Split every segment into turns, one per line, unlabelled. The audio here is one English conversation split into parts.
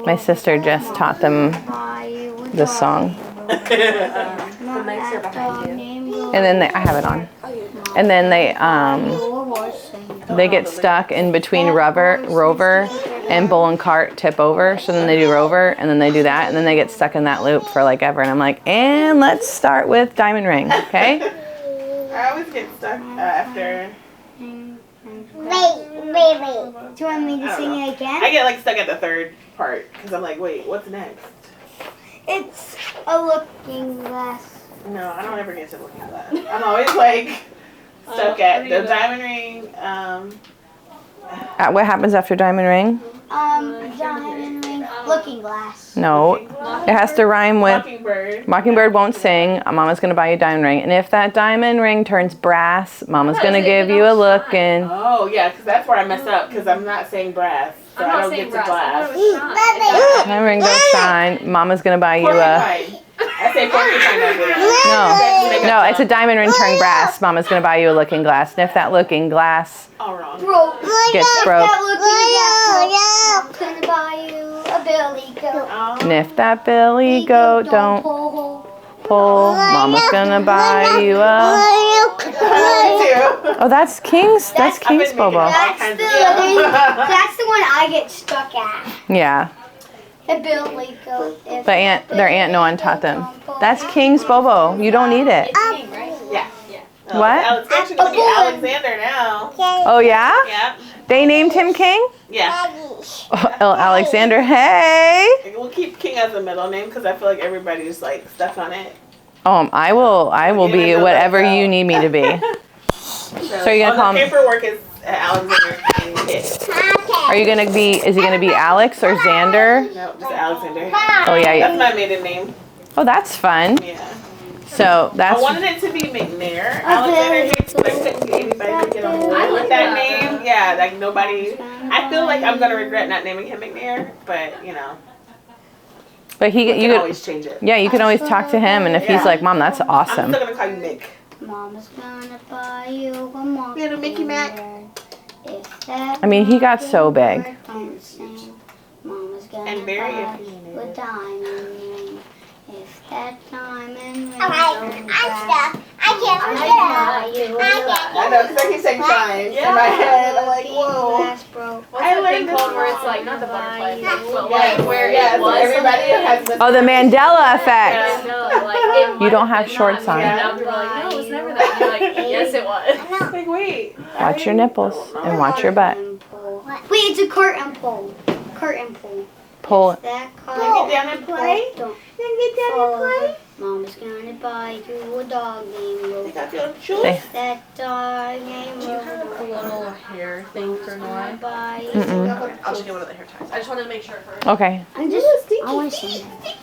My sister just taught them the song. And then I have it on. And then they get stuck in between Rover and Bull and Cart tip over. So then they do Rover and then they do that and then they get stuck in that loop for like ever. And I'm like, and let's start with Diamond Ring, okay?
I always get stuck after.
Wait. Do you want me to sing it again?
I get like stuck at the third part because I'm like, wait, what's next?
It's a looking glass.
No, I don't ever get to looking glass. I'm always like stuck at the Diamond Ring.
What happens after Diamond Ring?
Diamond ring, looking glass.
No, it has to rhyme with
Mockingbird.
Mockingbird won't sing. Mama's gonna buy you a diamond ring, and if that diamond ring turns brass, Mama's gonna give you a looking.
Oh yeah, because that's where I mess up because I'm not saying brass, so I don't get to glass.
Diamond ring don't shine. Mama's gonna buy you a.
I say porcupine.
No, it's a diamond ring turned brass. Mama's gonna buy you a looking glass, and if that looking glass
all wrong.
gets broke,
Mom's gonna buy you a billy goat.
and if that billy goat don't pull, Mama's gonna buy you a. Oh, that's King's. That's King's Bobo.
That's the one I get stuck at.
Yeah.
The billy goat.
But their Aunt Noah taught them. That's King's Bobo. You don't need it.
Yeah.
What?
It's actually gonna be Alexander now.
Oh yeah?
Yeah.
They named him King?
Yeah.
Oh, Alexander, hey!
We'll keep King as a middle name because I feel like everybody's like stuck on it.
I will be whatever you need me to be. So are you gonna call
the
him?
paperwork is Alexander King.
Are you gonna be? Is he gonna be Alex or Xander?
No, just Alexander.
Oh yeah.
That's my maiden name.
Oh, that's fun.
Yeah.
So that's.
I wanted it to be McNair. Alexander hates but I couldn't get anybody to get on board with that name. Yeah, like nobody. I feel like I'm gonna regret not naming him McNair, but you know.
But you
can
could
always change it.
Yeah, you can always talk to him, and if he's like, "Mom, that's
I'm
awesome."
still gonna call you Nick.
Mama's gonna buy you a mockingbird.
Little Mickey Mac.
I mean, he got so big.
Mama's gonna
And Barry,
buy
if you need
you a
it.
diamond ring. If that diamond ring
Alright,
don't
I'm
crack,
stuck. I can't
I'll
figure it out.
buy you a
I
know, because I keep saying fine in my head. I'm like, whoa.
glass broke.
What's that thing called where it's like, not the butterfly effect, but
Yes,
like where
yes,
it was
everybody
something.
has the
Oh, the Mandela effect.
Yeah, no, like it
You don't
might
have
been
shorts
not.
on.
Yeah, now people are like, no, it was never that. You're like, yes, it was.
like, wait.
Watch your nipples and watch your butt.
Wait, it's a curtain pole. Curtain pole.
Pull it.
That
Get
curtain
down and play.
don't
Get down and play.
Mama's gonna buy you a dog named
You
Rover.
got your shoes.
Say.
That dog named
Do you have
Rover.
a little hair thing for Noah?
Buy you.
Mm-mm.
I'll just get one of the hair ties. I just wanted to make sure first.
Okay.
I'm just. I want to see that.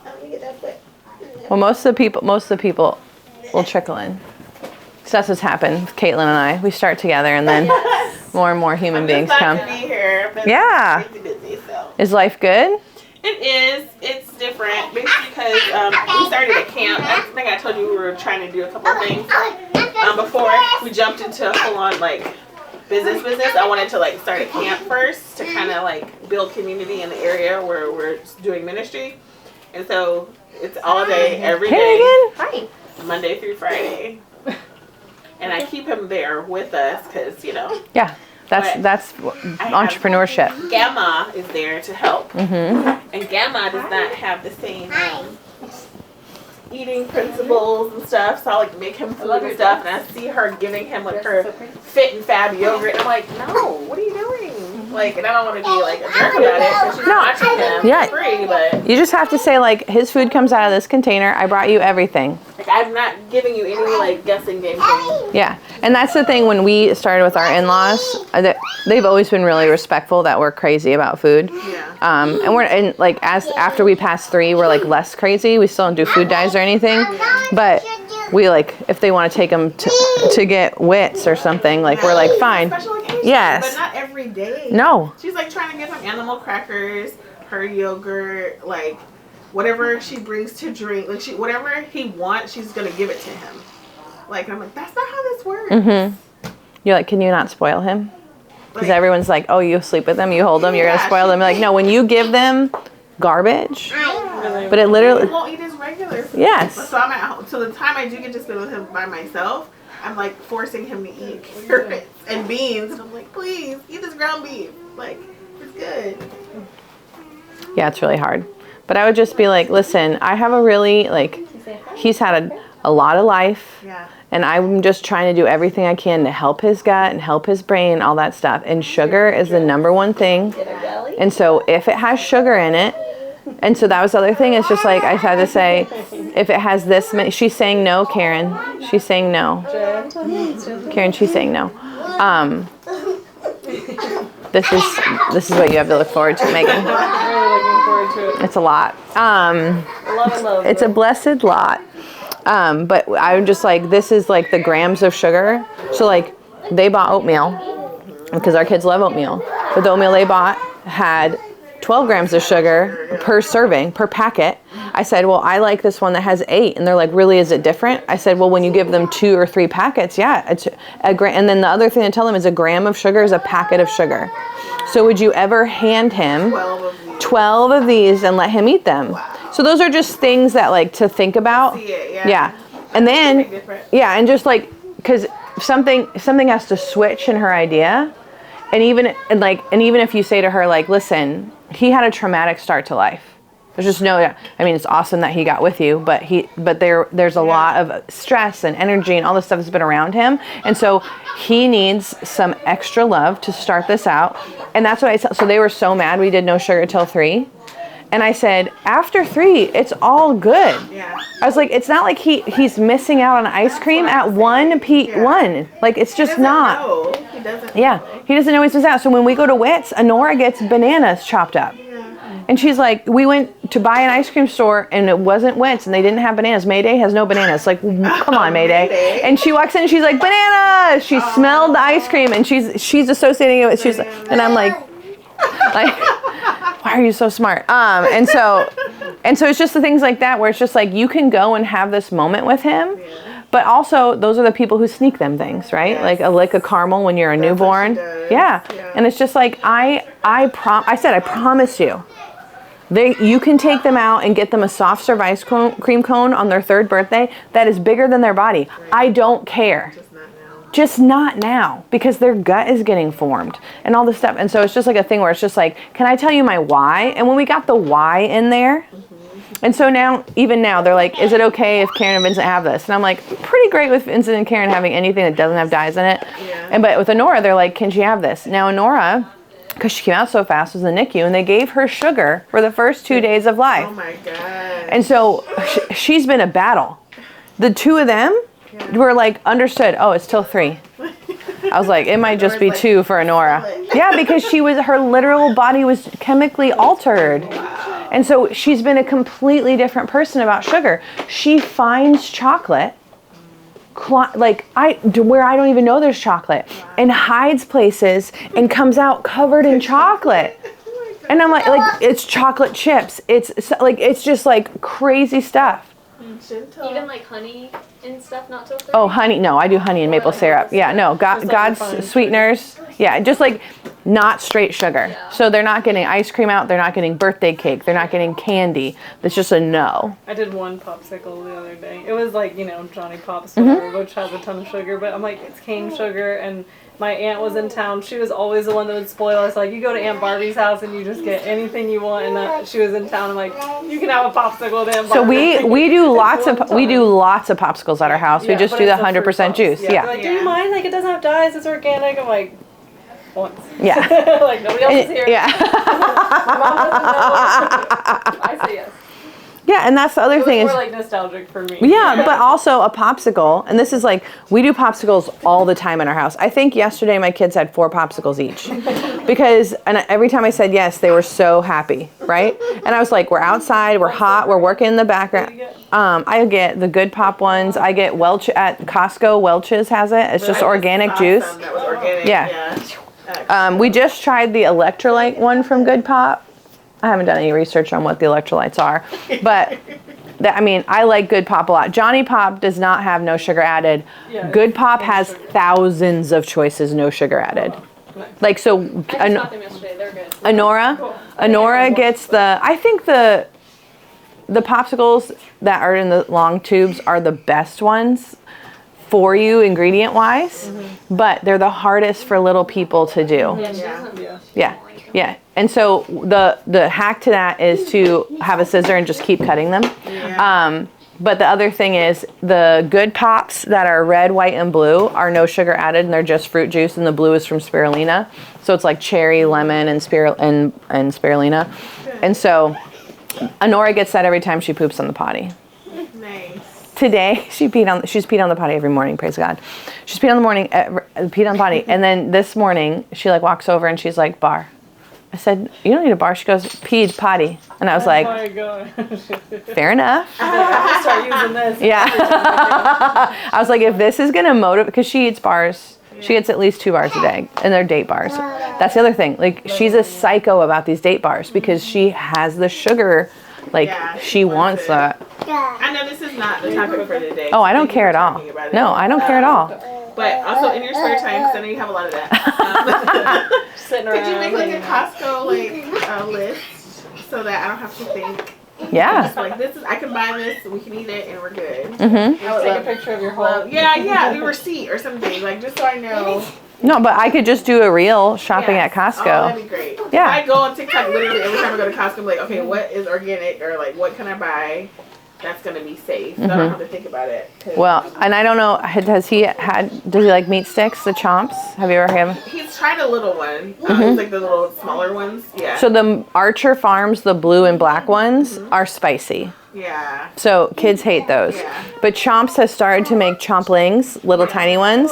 Let me get that foot.
Well, most of the people will trickle in. So that's what's happened with Caitlin and I. We start together, and then more and more human beings come.
To be here, but
Yeah.
busy, so.
Is life good?
It is. It's different basically because we started at camp. I think I told you we were trying to do a couple of things before we jumped into a full-on like business. I wanted to like start a camp first to kind of like build community in the area where we're doing ministry, and so it's all day, every
Hey,
day,
Megan.
Hi.
Monday through Friday, and I keep him there with us because you know.
Yeah. That's entrepreneurship.
Gamma is there to help,
Mhm.
and Gamma does not have the same eating principles and stuff. So I like make him food and stuff, and I see her giving him like her Fit and Fab yogurt, and I'm like, no, what are you doing? Like, and I don't want to be like a jerk about it because she's watching him
Yeah.
for free, but
You just have to say like, his food comes out of this container. I brought you everything.
like I'm not giving you any like guessing game thing.
Yeah, and that's the thing when we started with our in-laws, they've always been really respectful that we're crazy about food.
Yeah.
And like after we pass 3, we're like less crazy. We still don't do food dyes or anything, but we like if they want to take them to get wits or something, like we're like fine.
Special occasion,
Yes.
but not every day.
No.
She's like trying to give him animal crackers, her yogurt, like whatever she brings to drink, like whatever he wants, she's gonna give it to him. Like I'm like, that's not how this works.
Mhm. You're like, can you not spoil him? Because everyone's like, oh, you sleep with them, you hold them, you're going to spoil them. Like, no, when you give them garbage, but it literally...
He won't eat his regular food.
Yes.
So I'm at home. So the time I do get to spend with him by myself, I'm like forcing him to eat carrots and beans. And I'm like, please, eat this ground beef. Like, it's good.
Yeah, it's really hard. But I would just be like, listen, I have a really, like, he's had a lot of life.
Yeah.
And I'm just trying to do everything I can to help his gut and help his brain, all that stuff. And sugar is the number one thing. And so if it has sugar in it, and so that was the other thing, it's just like I had to say, if it has this many, she's saying no, Karen. She's saying no. Karen, she's saying no. This is what you have to look forward to, Megan.
Really looking forward to it.
It's a lot.
Love.
It's a blessed lot. But I'm just like, this is like the grams of sugar. So like they bought oatmeal because our kids love oatmeal. But the oatmeal they bought had 12 grams of sugar per serving, per packet. I said, well, I like this one that has 8. And they're like, really, is it different? I said, well, when you give them 2 or 3 packets, yeah, it's a gram. And then the other thing to tell them is a gram of sugar is a packet of sugar. So would you ever hand him 12 of these and let him eat them? So those are just things that like to think about. Yeah. And then, yeah, and just like, because something has to switch in her idea. And even if you say to her, like, listen, he had a traumatic start to life. There's just no, I mean, it's awesome that he got with you, but there's a lot of stress and energy and all this stuff that's been around him. And so he needs some extra love to start this out. And that's what I said. So they were so mad we did no sugar till 3. And I said, after 3, it's all good. Yeah. I was like, it's not like he's missing out on ice cream at 1. Like, it's just not.
Know. He doesn't
yeah.
know.
He doesn't know he's missing out. So when we go to Wits, Honora gets bananas chopped up. And she's like, we went to buy an ice cream store and it wasn't Wits and they didn't have bananas. Mayday has no bananas. Like, come on, Mayday. And she walks in and she's like, bananas! She smelled the ice cream and she's associating it with, and I'm like, why are you so smart? And so it's just the things like that where it's just like, you can go and have this moment with him. But also, those are the people who sneak them things, right? Yes. Like a lick of caramel when you're a newborn. Yeah. And it's just like, I said, I promise you. You can take them out and get them a soft serve ice cream cone on their 3rd birthday that is bigger than their body. Right. I don't care. Just not now, because their gut is getting formed and all this stuff. And so it's just like a thing where it's just like, can I tell you my why? And when we got the why in there, and so even now, they're like, is it okay if Karen and Vincent have this? And I'm like, pretty great with Vincent and Karen having anything that doesn't have dyes in it. Yeah. But with Honora, they're like, can she have this? Now, Honora, because she came out so fast, was in the NICU, and they gave her sugar for the first 2 days of life.
Oh, my God.
And so she's been a battle. The 2 of them were like, understood, oh, it's till 3. I was like, it might just be 2 for Honora. Yeah, because her literal body was chemically altered. And so she's been a completely different person about sugar. She finds chocolate, like where I don't even know there's chocolate, and hides places and comes out covered in chocolate. And I'm like it's chocolate chips. It's just like crazy stuff.
Even like honey and stuff, not till 3?
Oh, honey. No, I do honey and maple syrup. Yeah, no, God's sweeteners. Yeah, just like not straight sugar. Yeah. So they're not getting ice cream out. They're not getting birthday cake. They're not getting candy. It's just a no.
I did one popsicle the other day. It was like, Johnny Pop's, which has a ton of sugar. But I'm like, it's cane sugar. And my aunt was in town. She was always the one that would spoil us. Like, you go to Aunt Barbie's house and you just get anything you want. And she was in town. I'm like, you can have a popsicle at Aunt Barbie's.
So we do lots of popsicles at our house. We just do the 100% juice. Yeah.
They're like, do you mind? Like, it doesn't have dyes. It's organic. I'm like, once.
Yeah.
Like, nobody else is here.
Yeah.
Mom doesn't know. I say yes.
Yeah, and that's the other thing.
It's more like nostalgic for me.
Yeah, but also a popsicle, and this is like, we do popsicles all the time in our house. I think yesterday my kids had 4 popsicles each. And every time I said yes, they were so happy, right? And I was like, we're outside, we're hot, we're working in the background. I get the Good Pop ones. I get Welch at Costco. Welch's has it. It's just organic juice.
That was organic.
Yeah. We just tried the electrolyte one from Good Pop. I haven't done any research on what the electrolytes are, but I like Good Pop a lot. Johnny Pop does not have no sugar added. Yeah, Good Pop has thousands of choices, no sugar added. Like, so
I just got them yesterday. They're good.
Honora gets I think the popsicles that are in the long tubes are the best ones for you ingredient wise, but they're the hardest for little people to do.
Yeah, she doesn't.
Yeah. Yeah. And so the hack to that is to have a scissor and just keep cutting them. But the other thing is the good pops that are red, white, and blue are no sugar added, and they're just fruit juice, and the blue is from spirulina. So it's like cherry, lemon, and spirulina. And so Honora gets that every time she poops on the potty.
Nice.
Today she's peed on the potty every morning, praise God. She's peed on the potty, and then this morning she like walks over and she's like, bar. I said, you don't need a bar. She goes, peed, potty. And I was like,
Oh my God.
fair enough.
I'm gonna start using this.
Yeah. I was like, if this is going to motivate, because she eats bars. She eats at least 2 bars a day, and they're date bars. That's the other thing. Like, she's a psycho about these date bars because she has the sugar. Like, she wants that.
I know this is not the topic for today.
Oh, I don't care at all. No, I don't care at all.
But also in your spare time, because I know you have a lot of that.
Sitting
Could
around.
you make like a Costco list so that I don't have to think?
Yeah.
Just like I can buy this, we can eat it, and we're good.
Mm-hmm.
I would take a picture of your whole.
The receipt or something, like just so I know.
No, but I could just do a reel shopping at
Oh,
Costco.
that'd be great.
Yeah.
I go on TikTok literally every time I go to Costco. I'm like, okay, what is organic or like what can I buy that's gonna be safe? So I don't have to think about it.
Well, and I don't know, does he like meat sticks, the chomps? Have you ever had them?
He's tried a little one. It's like the little smaller ones. Yeah.
So the Archer Farms, the blue and black ones, are spicy.
Yeah.
So kids hate those.
Yeah.
But Chomps has started to make chomplings, little tiny ones,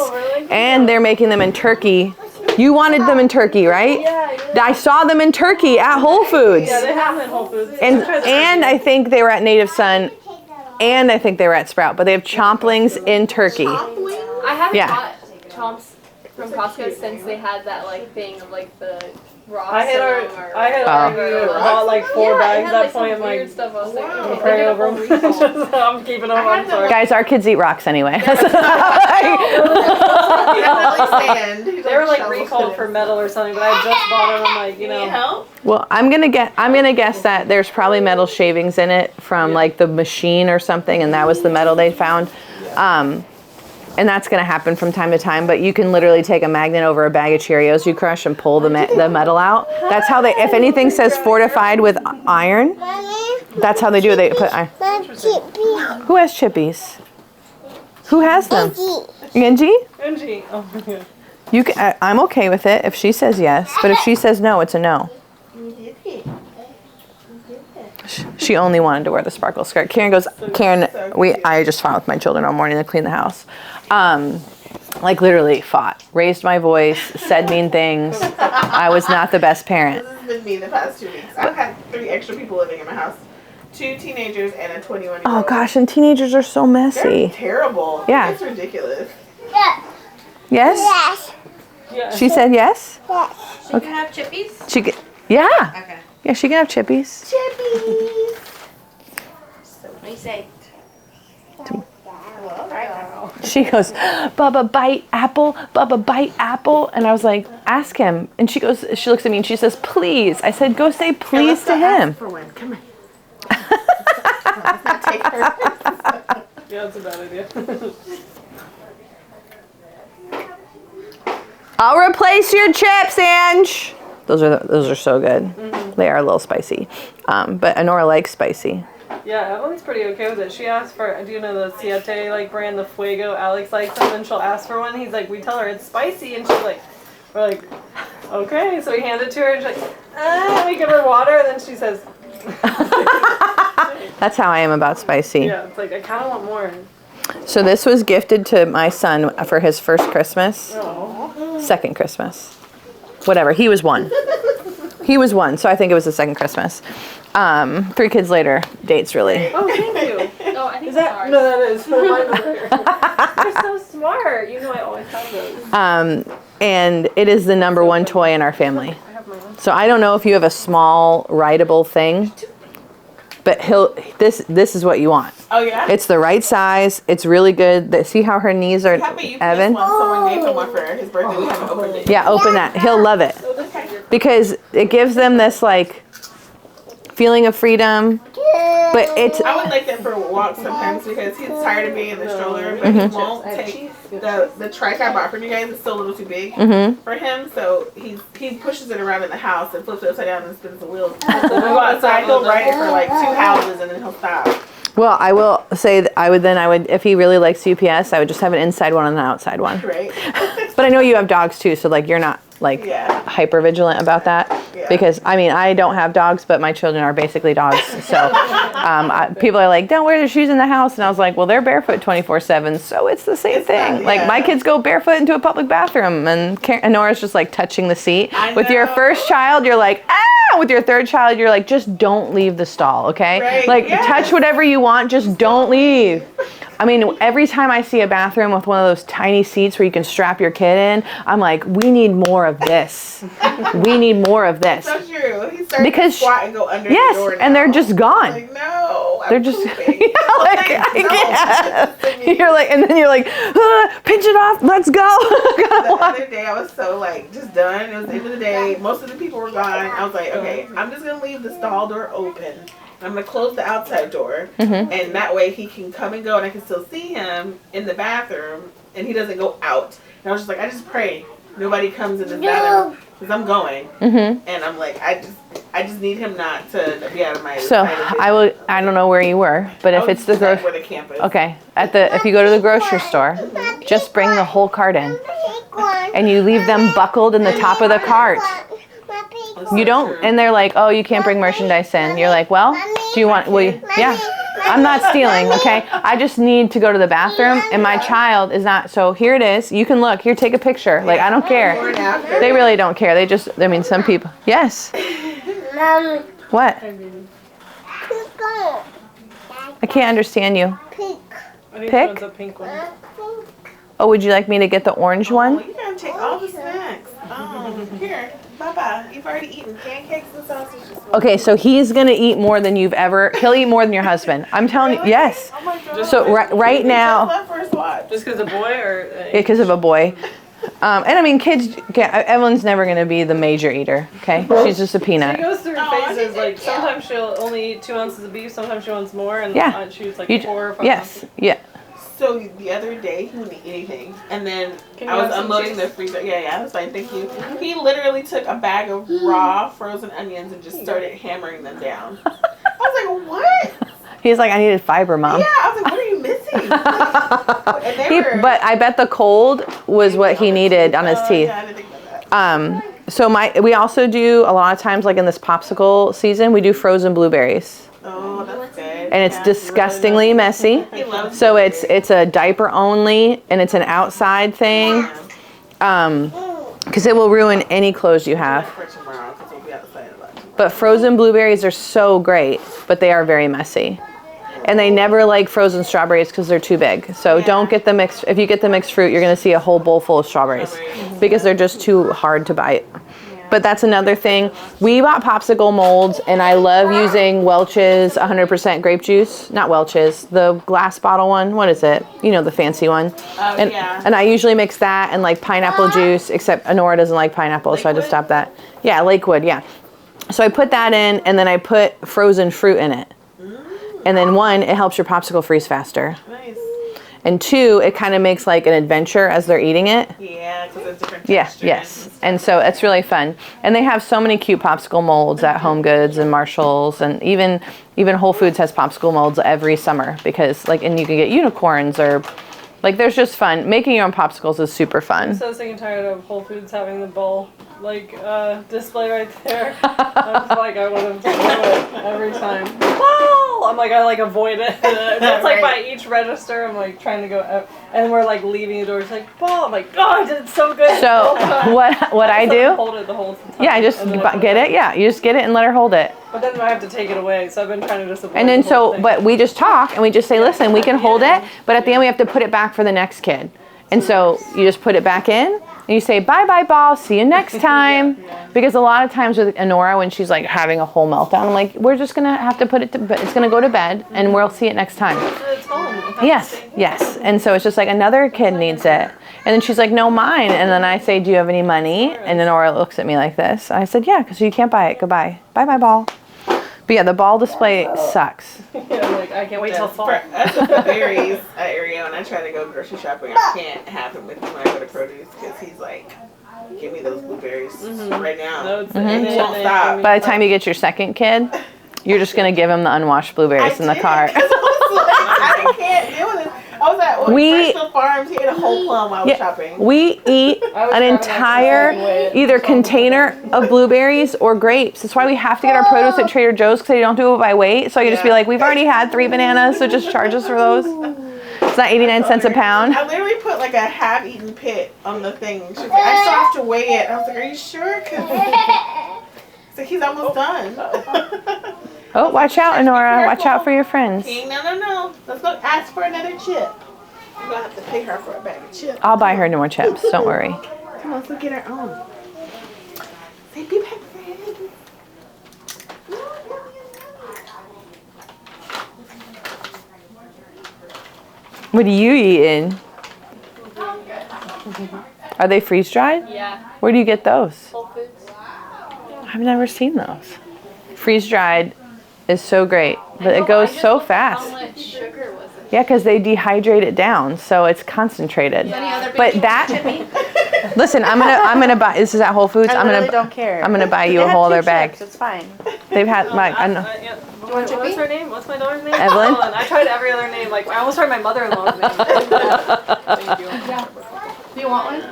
and they're making them in turkey. You wanted them in turkey, right?
Yeah.
I saw them in turkey at Whole Foods.
Yeah, they have them in Whole Foods.
And I think they were at Native Son, and I think they were at Sprout, but they have chomplings in turkey.
I haven't
Yeah.
bought chomps from Costco since they had that like thing of like the raw.
I had
Oh.
already bought like 4 bags at that point. I'm
Weird
like,
stuff. I was like,
I'm
okay,
praying
they did a
over
whole
them.
recall.
I'm keeping them. I'm sorry.
Guys, our kids eat rocks anyway.
They were like recalled for metal or something, but I just bought them. I'm like, you know.
help?
Well, I'm gonna guess that there's probably metal shavings in it from like the machine or something, and that was the metal they found. And that's gonna happen from time to time. But you can literally take a magnet over a bag of Cheerios you crush and pull the metal out. That's how they. If anything says fortified with iron, that's how they do it. They put iron. Who has chippies? Who has them? Angie?
Angie. Oh my God.
You can, I'm okay with it if she says yes, but if she says no, it's a no. She only wanted to wear the sparkle skirt. Karen goes, I just fought with my children all morning to clean the house. Like literally fought, raised my voice, said mean things. I was not the best parent.
This has been me the past 2 weeks. I've had 3 extra people living in my house. 2 teenagers and a 21-year-old.
Oh gosh, and teenagers are so
They're
messy.
terrible.
Yeah.
It's ridiculous.
Yes?
Yeah.
She said yes?
She can have chippies?
Yeah.
Okay.
Yeah, she can have chippies.
Chippies.
What do you say?
She goes, Bubba bite apple, Bubba bite apple. And I was like, ask him. And she looks at me and she says, please. I said, go say please to him.
For one. Come on.
Yeah, that's a bad idea.
I'll replace your chips, Ange. Those are so good.
Mm-hmm.
They are a little spicy. But Honora likes spicy.
Yeah, Evelyn's pretty okay with it. She asked for, do you know the Siete like brand, the Fuego? Alex likes them, and she'll ask for one. He's like, we tell her it's spicy, and she's like, we're like, okay. So we hand it to her, and she's like, we give her water, and then she says,
That's how I am about spicy.
yeah, it's like I kind of want more.
So this was gifted to my son for his first Christmas.
Oh.
Second Christmas. Whatever. He was 1. He was 1, so I think it was the second Christmas. 3 kids later, dates really.
Oh, thank you.
Oh, I think
Is that?
ours.
No, that is. You're so smart. You know I always have those.
And it is the number 1 toy in our family.
I have my own.
So I don't know if you have a small rideable thing. But this is what you want.
Oh yeah.
It's the right size. It's really good. See how her knees are,
Have a UPS
Evan?
one. Someone gave him one for his birthday. We haven't opened it.
Yeah, open that. He'll love it. Because it gives them this like feeling of freedom. But it's
I would like that for walks sometimes because he's tired of being in the stroller, but he won't take the trike I bought from you guys. It's still a little too big for him, so he pushes it around in the house and flips it upside down and spins the wheels. So we go outside, he'll ride it for like 2 houses and then he'll stop.
well, I will say that I would if he really likes UPS, I would just have an inside one and an outside one.
Right.
But I know you have dogs too, so like you're not like hyper vigilant about that because I mean I don't have dogs, but my children are basically dogs. So people are like, don't wear their shoes in the house, and I was like, well, they're barefoot 24/7, so it's the same thing. Like my kids go barefoot into a public bathroom, and Nora's just like touching the seat. With your first child, you're like, ah. With your third child, you're like, just don't leave the stall, okay?
Right,
like touch whatever you want, just don't leave. I mean, every time I see a bathroom with one of those tiny seats where you can strap your kid in, I'm like, we need more of this. We need more of this.
So true. He started to squat and go under the door.
Yes, and they're just gone.
Like, no,
they're just You're like, and then you're like, pinch it off, let's go.
The other day I was so like just done. It was the end of the day. Most of the people were gone. I was like, okay, I'm just gonna leave the stall door open. I'm gonna close the outside door, and that way he can come and go, and I can still see him in the bathroom, and he doesn't go out. And I was just like, I just pray nobody comes in this bathroom because I'm going, and I'm like, I just need him not to be out of my.
So I don't know where you were, but if it's the
where the camp is.
okay, if you go to the grocery store, just bring the whole cart in, and you leave them buckled in the top of the cart. You don't, and they're like, oh, you can't bring merchandise in. You're like, well, do you want, yeah, I'm not stealing, okay? I just need to go to the bathroom, and my child is not, so here it is. You can look, here, take a picture. Like, I don't care. They really don't care. They just, I mean, some people, yes. What? I can't understand you. Pick?
A pink one.
Oh, would you like me to get the orange one?
You gotta take all the snacks. Here. Papa, you've already eaten pancakes and sausages.
Okay, so he's gonna eat more than you've ever. He'll eat more than your husband. I'm telling you, yes.
Oh my God.
So right now,
Just because a boy or?
because of a boy, and I mean, kids. Evelyn's never gonna be the major eater. Okay, she's just a
She
peanut.
goes through phases. Like sometimes she'll only eat 2 ounces of beef. Sometimes she wants more, and she was like 4 or 5
ounces.
Yeah.
So the other day he wouldn't eat anything, and then I was unloading the freezer. Yeah, that's fine, thank you. He literally took a bag of raw frozen onions and just started hammering them down. I was like, what?
He's like, I needed fiber, Mom.
Yeah, I was like, what are you missing? And
but I bet the cold was what he needed on his teeth.
Yeah, I didn't think about that.
So we also do a lot of times, like in this popsicle season, we do frozen blueberries.
Oh, that's good.
And it's disgustingly messy. So it's a diaper only, and it's an outside thing, because it will ruin any clothes you have.
For tomorrow, because we'll be outside a lot.
But frozen blueberries are so great, but they are very messy. And they never like frozen strawberries because they're too big. So don't get the mixed. If you get the mixed fruit, you're going to see a whole bowl full of strawberries because they're just too hard to bite. But that's another thing. We bought popsicle molds, and I love using Welch's 100% grape juice. Not Welch's, the glass bottle one. What is it? You know, the fancy one. And I usually mix that and like pineapple juice, except Honora doesn't like pineapple, so I just stopped that. Yeah, Lakewood, yeah. So I put that in, and then I put frozen fruit in it. And then 1, it helps your popsicle freeze faster.
Nice.
And 2, it kind of makes like an adventure as they're eating it.
Yeah, because it's different textures.
Yes. And so it's really fun. And they have so many cute popsicle molds at Home Goods and Marshalls, and even Whole Foods has popsicle molds every summer because and you can get unicorns or like there's just fun. Making your own popsicles is super fun.
I'm so sick and tired of Whole Foods having the bowl display right there. I'm just like I would have thrown it every time. Ball! I'm like I avoid it. That's like by each register. I'm like trying to go up, and we're like leaving the door. It's like ball. I'm like God, I did it so good.
So what I do?
Hold it the whole time.
Yeah, just get it. Yeah, you just get it and let her hold it.
But then I have to take it away, so I've been trying to just avoid
And then
the whole thing.
but we just talk and we just say, listen, we can hold it, but at the end we have to put it back for the next kid. And so you just put it back in and you say, bye-bye, ball. See you next time. Because a lot of times with Honora, when she's like having a whole meltdown, I'm like, we're just going to have to put it to bed. It's going to go to bed and we'll see it next time.
It's home.
Yes. And so it's just like another kid needs it. And then she's like, no, mine. And then I say, do you have any money? And then Honora looks at me like this. I said, yeah, because you can't buy it. Goodbye. Bye-bye, ball. But yeah, the ball display sucks.
Yeah, I'm like, I can't wait till fall.
For us with the berries area, when I try to go grocery shopping, I can't have him with me when I go to produce because he's like, give me those blueberries right now.
No, it's
And it won't stop.
By the time you get your second kid, you're just going to give him the unwashed blueberries in the car.
I can't deal with it. I was at Bristol Farms. He ate a whole plum while I was shopping.
We eat an entire either container of blueberries or grapes. That's why we have to get our produce at Trader Joe's because they don't do it by weight. So I can just be like, we've already had 3 bananas, so just charge us for those. It's not 89 cents a pound.
I literally put like a half-eaten pit on the thing. She's like, I still have to weigh it. I was like, are you sure? So he's almost done.
Oh, watch out, Honora. Watch out for your friends.
No. Let's go ask for another chip. I'm going to have to pay her for a bag of chips.
I'll buy her more chips. Don't worry.
Come on, let's go get our own. Say, be back, friends.
What are you eating? Are they freeze-dried?
Yeah.
Where do you get those?
Whole Foods.
I've never seen those. Freeze-dried is so great, but it goes so
How
fast.
much sugar was it?
Yeah, because they dehydrate it down, so it's concentrated.
Any other
But
big
that, listen, I'm gonna buy. This is at Whole Foods.
I literally don't care.
I'm gonna buy you
They
a
have
whole
2
other bag.
chips, it's fine.
They've had my. I know.
Yeah.
want
What's
chippy?
her name? What's my daughter's name?
Evelyn?
I tried every other name. Like I almost tried my mother-in-law's name. Thank you.
Do you want one?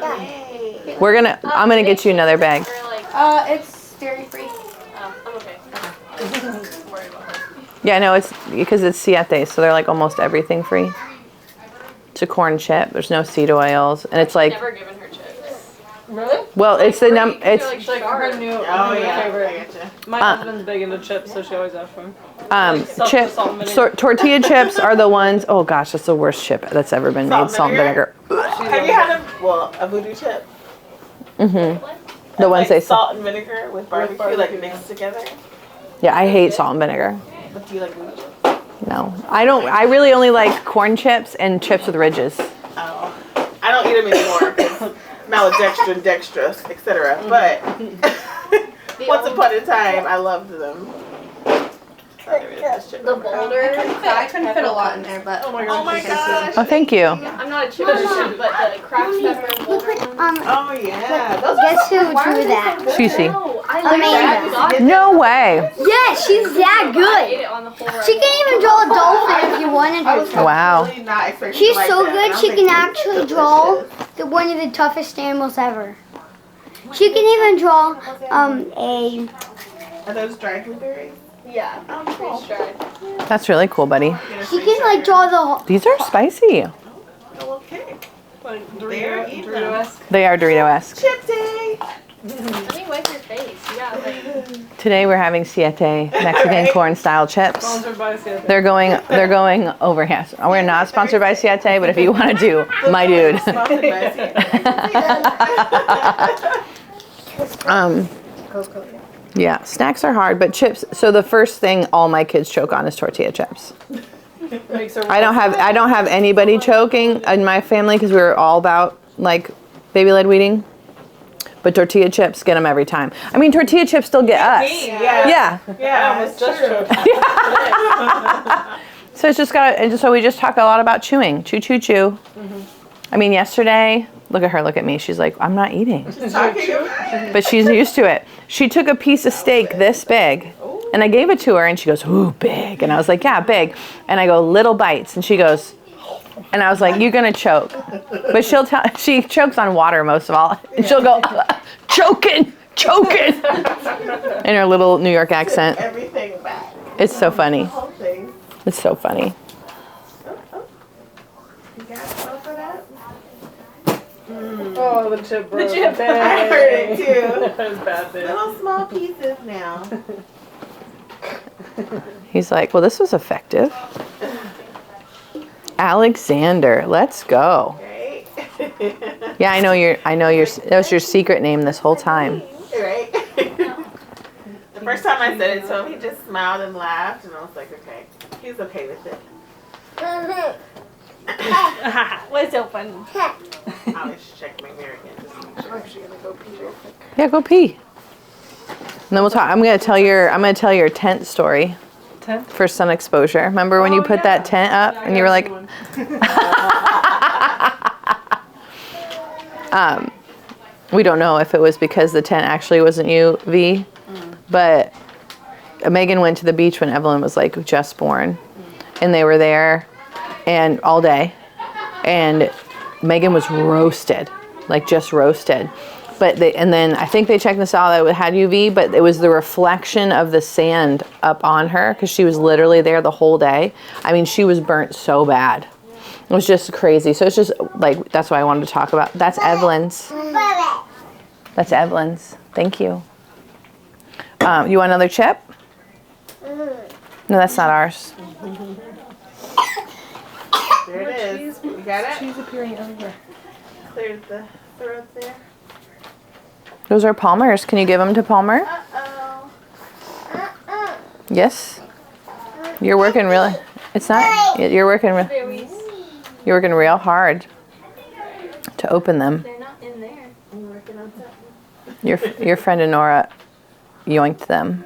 I'm gonna get you another bag.
Or like,
It's dairy free.
I'm okay. I'm worried about her.
Yeah, no, it's because it's Siete, so they're like almost everything free. It's a corn chip. There's no seed oils, and it's like,
Never given her chips.
Really?
well, it's the it's
She's like her new favorite. My husband's big into chips, so she always asks for them.
tortilla chips are the ones. Oh gosh, that's the worst chip that's ever been made. Salt and vinegar.
Have you had a voodoo chip?
The ones they
salt and vinegar with barbecue, like mixed together.
Yeah, I hate salt and vinegar.
But do you like voodoo chips?
No, I don't. I really only like corn chips and chips with ridges.
Oh, I don't eat them anymore because maltodextrin, dextrose, etc. But once upon a time, I loved them.
The Boulder.
I couldn't fit a lot in there, but
Oh my gosh.
Oh, thank you.
I'm not a chip person, but the cracked pepper and Boulder ones.
Oh yeah. Those are
Guess
so
who drew that?
Sushi.
No, I like that.
No way.
Yeah, she's that
I ate
good.
it on the whole ride.
She can even draw a dolphin if you wanted
I was
her to.
Wow.
really not expecting
She's
like
so
that.
good,
I was
she
like,
can
this is
actually draw
delicious.
one of the toughest animals ever. She can even draw a.
Are those dried blueberries?
Yeah, freeze dried.
That's really cool, buddy.
She can like draw the whole.
These are spicy.
Okay.
Like
There, eat them.
Dorito-esque.
They are Dorito-esque.
Chip day.
Let me wipe your face. Yeah, like,
Today we're having Siete Mexican corn style chips.
Sponsored by Siete.
They're going over here. We're not sponsored by Siete, but if you want to do, my dude.
Sponsored by Siete.
Yeah, snacks are hard, but chips. So the first thing all my kids choke on is tortilla chips.
Makes her
I don't have anybody choking in my family because we were all about like baby led weaning. But tortilla chips get them every time. I mean, tortilla chips still get us.
Yeah.
Yeah.
Yeah.
almost just choked.
So it's just so we just talk a lot about chewing. Chew, chew, chew. I mean, yesterday, look at her, look at me. She's like, I'm not eating. But she's used to it. She took a piece of steak this big, and I gave it to her, and she goes, ooh, big. And I was like, yeah, big. And I go, little bites. And she goes, and I was like, you're going to choke. But she chokes on water most of all. And she'll go, choking. In her little New York accent.
Everything back.
It's so funny.
Whole thing.
It's so funny.
You got some for that?
Oh, the chip broke.
I heard it too.
That was bad, dude.
Little small pieces now.
He's like, well, this was effective. Alexander, let's go.
Right?
Yeah, I know that was your secret name this whole time.
Right? The first time I said it to him, he just smiled and laughed, and I was like, okay. He's okay with it.
What's so funny?
I always check my mirror again just to make sure.
I'm actually gonna go pee real quick.
Yeah, go pee. And then we'll talk. I'm gonna tell your tent story
Tent?
for sun exposure. Remember when you put that tent up and you were like, we don't know if it was because the tent actually wasn't UV, but Megan went to the beach when Evelyn was like just born, and they were there and all day, and Megan was roasted, like just roasted. And then I think they checked this out that it had UV, but it was the reflection of the sand up on her because she was literally there the whole day. I mean, she was burnt so bad. It was just crazy. So it's just like, that's what I wanted to talk about. That's Evelyn's. That's Evelyn's. Thank you. You want another chip? No, that's not ours.
There it is. You got it?
She's appearing everywhere.
Cleared the throat there.
Those are Palmer's. Can you give them to Palmer?
Uh-oh.
Yes. You're working really. It's not. You're working. You're working real hard to open them.
They're not in there.
I'm working on something.
Your friend Nora yoinked them.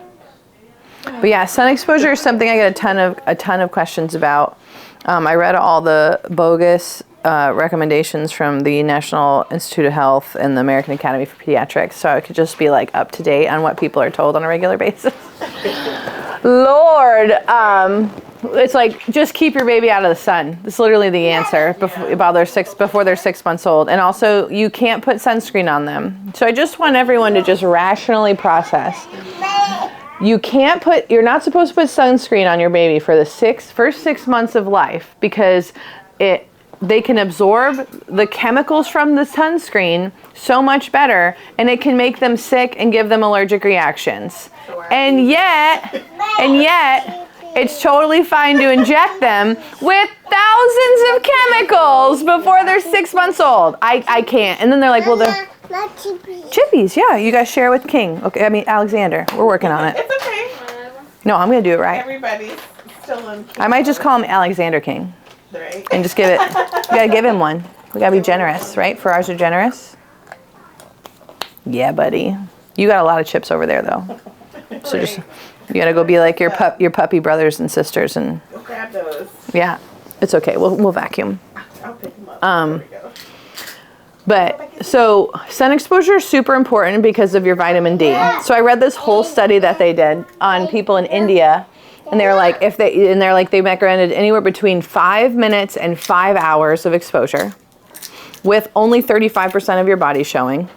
But yeah, sun exposure is something I get a ton of questions about. I read all the bogus recommendations from the National Institute of Health and the American Academy for Pediatrics, so I could just be like up to date on what people are told on a regular basis. Lord, it's like just keep your baby out of the sun. That's literally the answer before they're 6 months old. And also, you can't put sunscreen on them. So I just want everyone to just rationally process. You're not supposed to put sunscreen on your baby for the first 6 months of life because they can absorb the chemicals from the sunscreen so much better, and it can make them sick and give them allergic reactions. And yet, it's totally fine to inject them with thousands of chemicals before they're 6 months old. I can't. And then they're like, well, they're chippies. Yeah, you guys share with King. Okay, I mean Alexander. We're working on it.
It's okay.
No, I'm gonna do it right.
Everybody's still in.
I might just call him Alexander King
Right.
and just give it. We gotta give him one. We gotta be generous, right? For ours are generous. Yeah, buddy. You got a lot of chips over there, though. So just you gotta go be like your puppy brothers and sisters, and
Go grab those.
yeah, it's okay. We'll vacuum.
I'll pick them up. There we go.
But so sun exposure is super important because of your vitamin D. So I read this whole study that they did on people in India, and they were like, they recommended anywhere between 5 minutes and 5 hours of exposure, with only 35% of your body showing,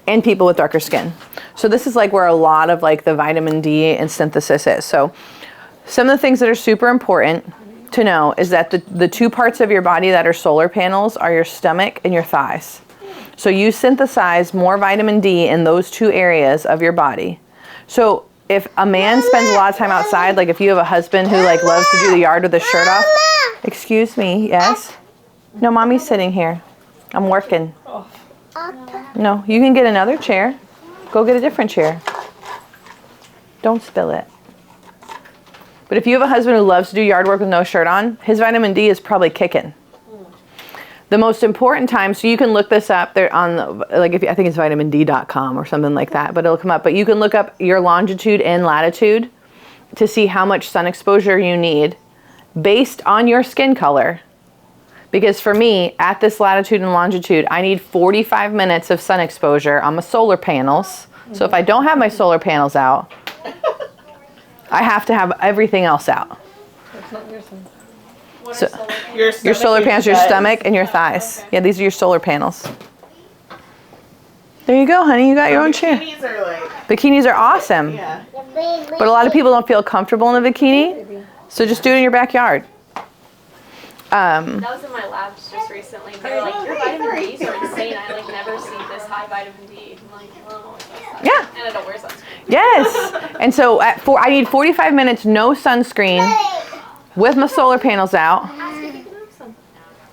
and people with darker skin. So this is like where a lot of like the vitamin D and synthesis is. So some of the things that are super important to know is that the two parts of your body that are solar panels are your stomach and your thighs. So you synthesize more vitamin D in those two areas of your body. So if a man spends a lot of time outside, like if you have a husband who like loves to do the yard with his shirt off, excuse me, yes? No, mommy's sitting here. I'm working. No, you can get another chair. Go get a different chair. Don't spill it. But if you have a husband who loves to do yard work with no shirt on, his vitamin D is probably kicking. The most important time, so you can look this up there on, I think it's vitamind.com or something like that, but it'll come up. But you can look up your longitude and latitude to see how much sun exposure you need based on your skin color. Because for me, at this latitude and longitude, I need 45 minutes of sun exposure on my solar panels. So if I don't have my solar panels out, I have to have everything else out.
That's not your son.
So,
Your
your solar panels, your
thighs.
stomach, and your thighs. Yeah, these are your solar panels. There you go, honey. You got your own chair.
Bikinis are like,
Bikinis are awesome.
yeah.
But a lot of people don't feel comfortable in a bikini. So just do it in your backyard.
That was in my labs just recently. They were like, your vitamin D's are insane. I like never see this high vitamin D. I'm like, oh, what's that?
Yeah.
And I don't wear sunscreen.
Yes. And so I need 45 minutes, no sunscreen, with my solar panels out.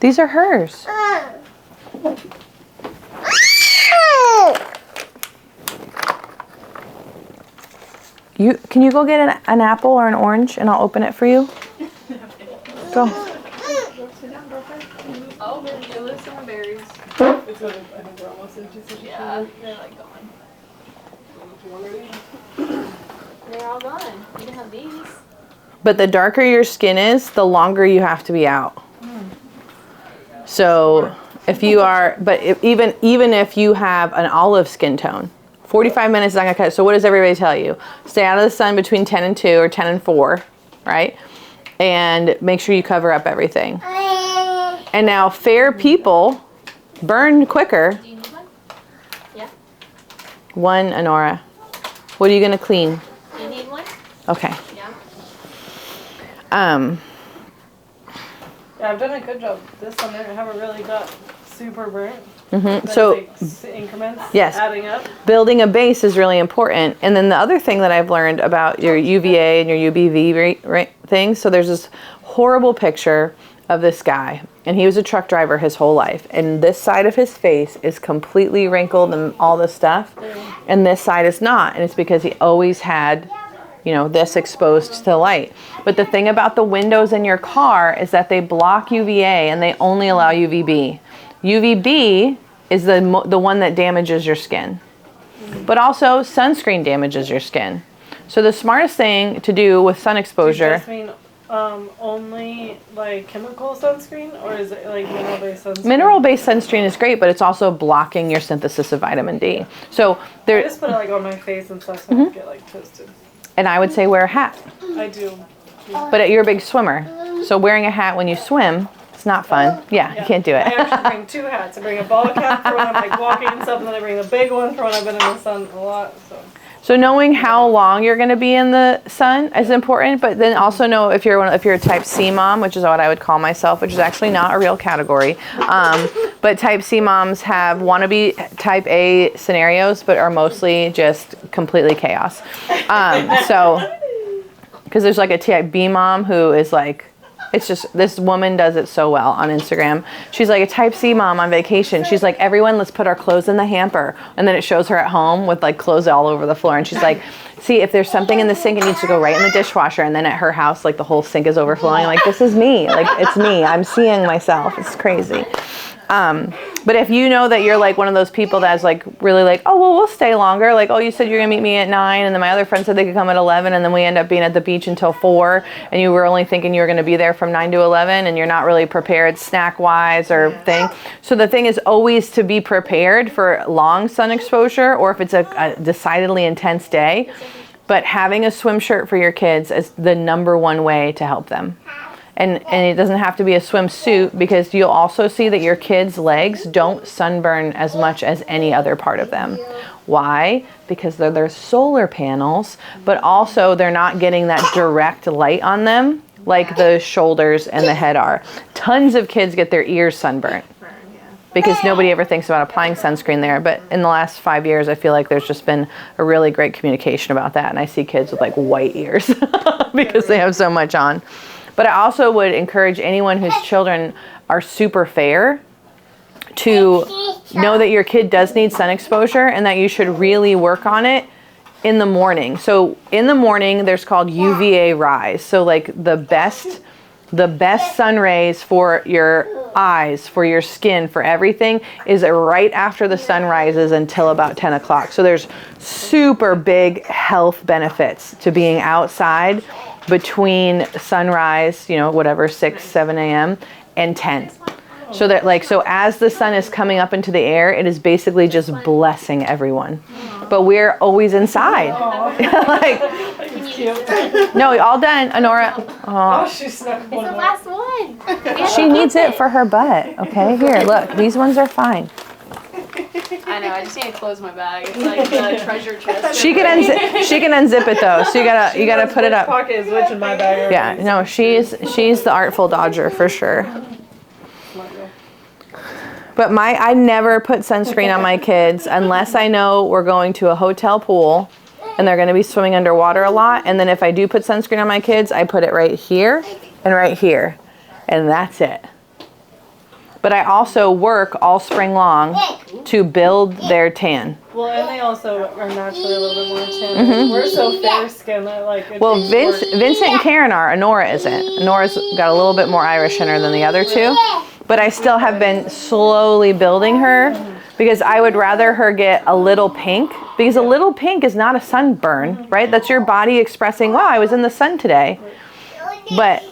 These are hers. Can you go get an apple or an orange and I'll open it for you? Go.
Oh, it was some berries.
It's what I think we're almost into.
Yeah, they're like gone. They're all gone. You can have these.
But the darker your skin is, the longer you have to be out. So if you are, even if you have an olive skin tone, 45 minutes is not gonna cut it. So what does everybody tell you? Stay out of the sun between 10 and 2 or 10 and 4, right? And make sure you cover up everything. And now fair people burn quicker.
Do you need one? Yeah.
One, Honora. What are you gonna clean?
You need one?
Okay.
Yeah.
Yeah, I've done a good job this summer. I haven't really got super burnt.
So
Like increments
yes.
adding up.
Building a base is really important. And then the other thing that I've learned about your UVA and your UVB things, so there's this horrible picture of this guy, and he was a truck driver his whole life, and this side of his face is completely wrinkled and all this stuff, and this side is not, and it's because he always had, this exposed to the light. But the thing about the windows in your car is that they block UVA and they only allow UVB. UVB is the one that damages your skin. But also sunscreen damages your skin. So the smartest thing to do with sun exposure.
Do you just mean only like chemical sunscreen, or is it like mineral-based sunscreen?
Mineral-based sunscreen is great, but it's also blocking your synthesis of vitamin D. So
I just put it like on my face and stuff so I don't get like toasted.
And I would say wear a hat.
I do.
But you're a big swimmer. So wearing a hat when you swim, it's not fun. Yeah, you can't do it.
I actually bring 2 hats. I bring a ball cap for when I'm like walking and stuff, and then I bring the big one for when I've been in the sun a lot.
So knowing how long you're going to be in the sun is important, but then also know if you're a type C mom, which is what I would call myself, which is actually not a real category. But type C moms want to be type A scenarios, but are mostly just completely chaos. Because there's like a type B mom who is like, it's just, this woman does it so well on Instagram. She's like a type C mom on vacation. She's like, everyone, let's put our clothes in the hamper. And then it shows her at home with like clothes all over the floor. And she's like, see, if there's something in the sink, it needs to go right in the dishwasher. And then at her house, like the whole sink is overflowing. Like, this is me. Like, it's me. I'm seeing myself. It's crazy. But if you know that you're like one of those people that's like really like, oh, well, we'll stay longer. Like, oh, you said you're gonna meet me at 9, and then my other friend said they could come at 11, and then we end up being at the beach until 4, and you were only thinking you were gonna be there from 9 to 11, and you're not really prepared snack-wise or thing. So the thing is always to be prepared for long sun exposure, or if it's a decidedly intense day. But having a swim shirt for your kids is the #1 way to help them. And it doesn't have to be a swimsuit, because you'll also see that your kids' legs don't sunburn as much as any other part of them. Why? Because they're their solar panels, but also they're not getting that direct light on them like the shoulders and the head are. Tons of kids get their ears sunburnt because nobody ever thinks about applying sunscreen there. But in the last 5 years, I feel like there's just been a really great communication about that. And I see kids with like white ears because they have so much on. But I also would encourage anyone whose children are super fair to know that your kid does need sun exposure and that you should really work on it in the morning. So in the morning, there's called UVA rise. So like the best sun rays for your eyes, for your skin, for everything is right after the sun rises until about 10 o'clock. So there's super big health benefits to being outside between sunrise, 6, 7 a.m. and 10. So that so as the sun is coming up into the air, it is basically just blessing everyone. But we're always inside. No, all done, Honora.
Oh, she snuck
It's the
one more.
last one.
She needs it for her butt. Okay, here, look, these ones are fine.
I know. I just need to close my bag. It's like the treasure chest.
She can unzip it though. So you gotta put it up.
Pocket is which in my bag.
Yeah, no, she's the artful dodger for sure. But I never put sunscreen on my kids unless I know we're going to a hotel pool and they're going to be swimming underwater a lot. And then if I do put sunscreen on my kids, I put it right here and right here. And that's it. But I also work all spring long to build their tan.
Well, and they also are naturally a little bit more tan. We're so fair skinned that like. It
Well,
takes work.
Vincent and Karen are. Honora isn't. Honora's got a little bit more Irish in her than the other two. But I still have been slowly building her because I would rather her get a little pink, because a little pink is not a sunburn, right? That's your body expressing, wow, I was in the sun today. But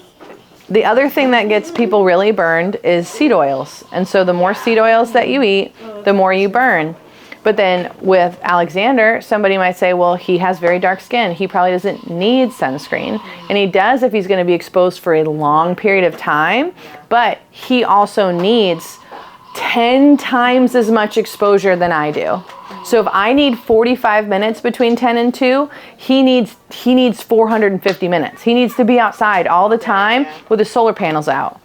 the other thing that gets people really burned is seed oils. And so the more seed oils that you eat, the more you burn. But then with Alexander, somebody might say, well, he has very dark skin. He probably doesn't need sunscreen. And he does if he's going to be exposed for a long period of time. But he also needs 10 times as much exposure than I do. So if I need 45 minutes between 10 and 2, he needs 450 minutes. He needs to be outside all the time with his solar panels out.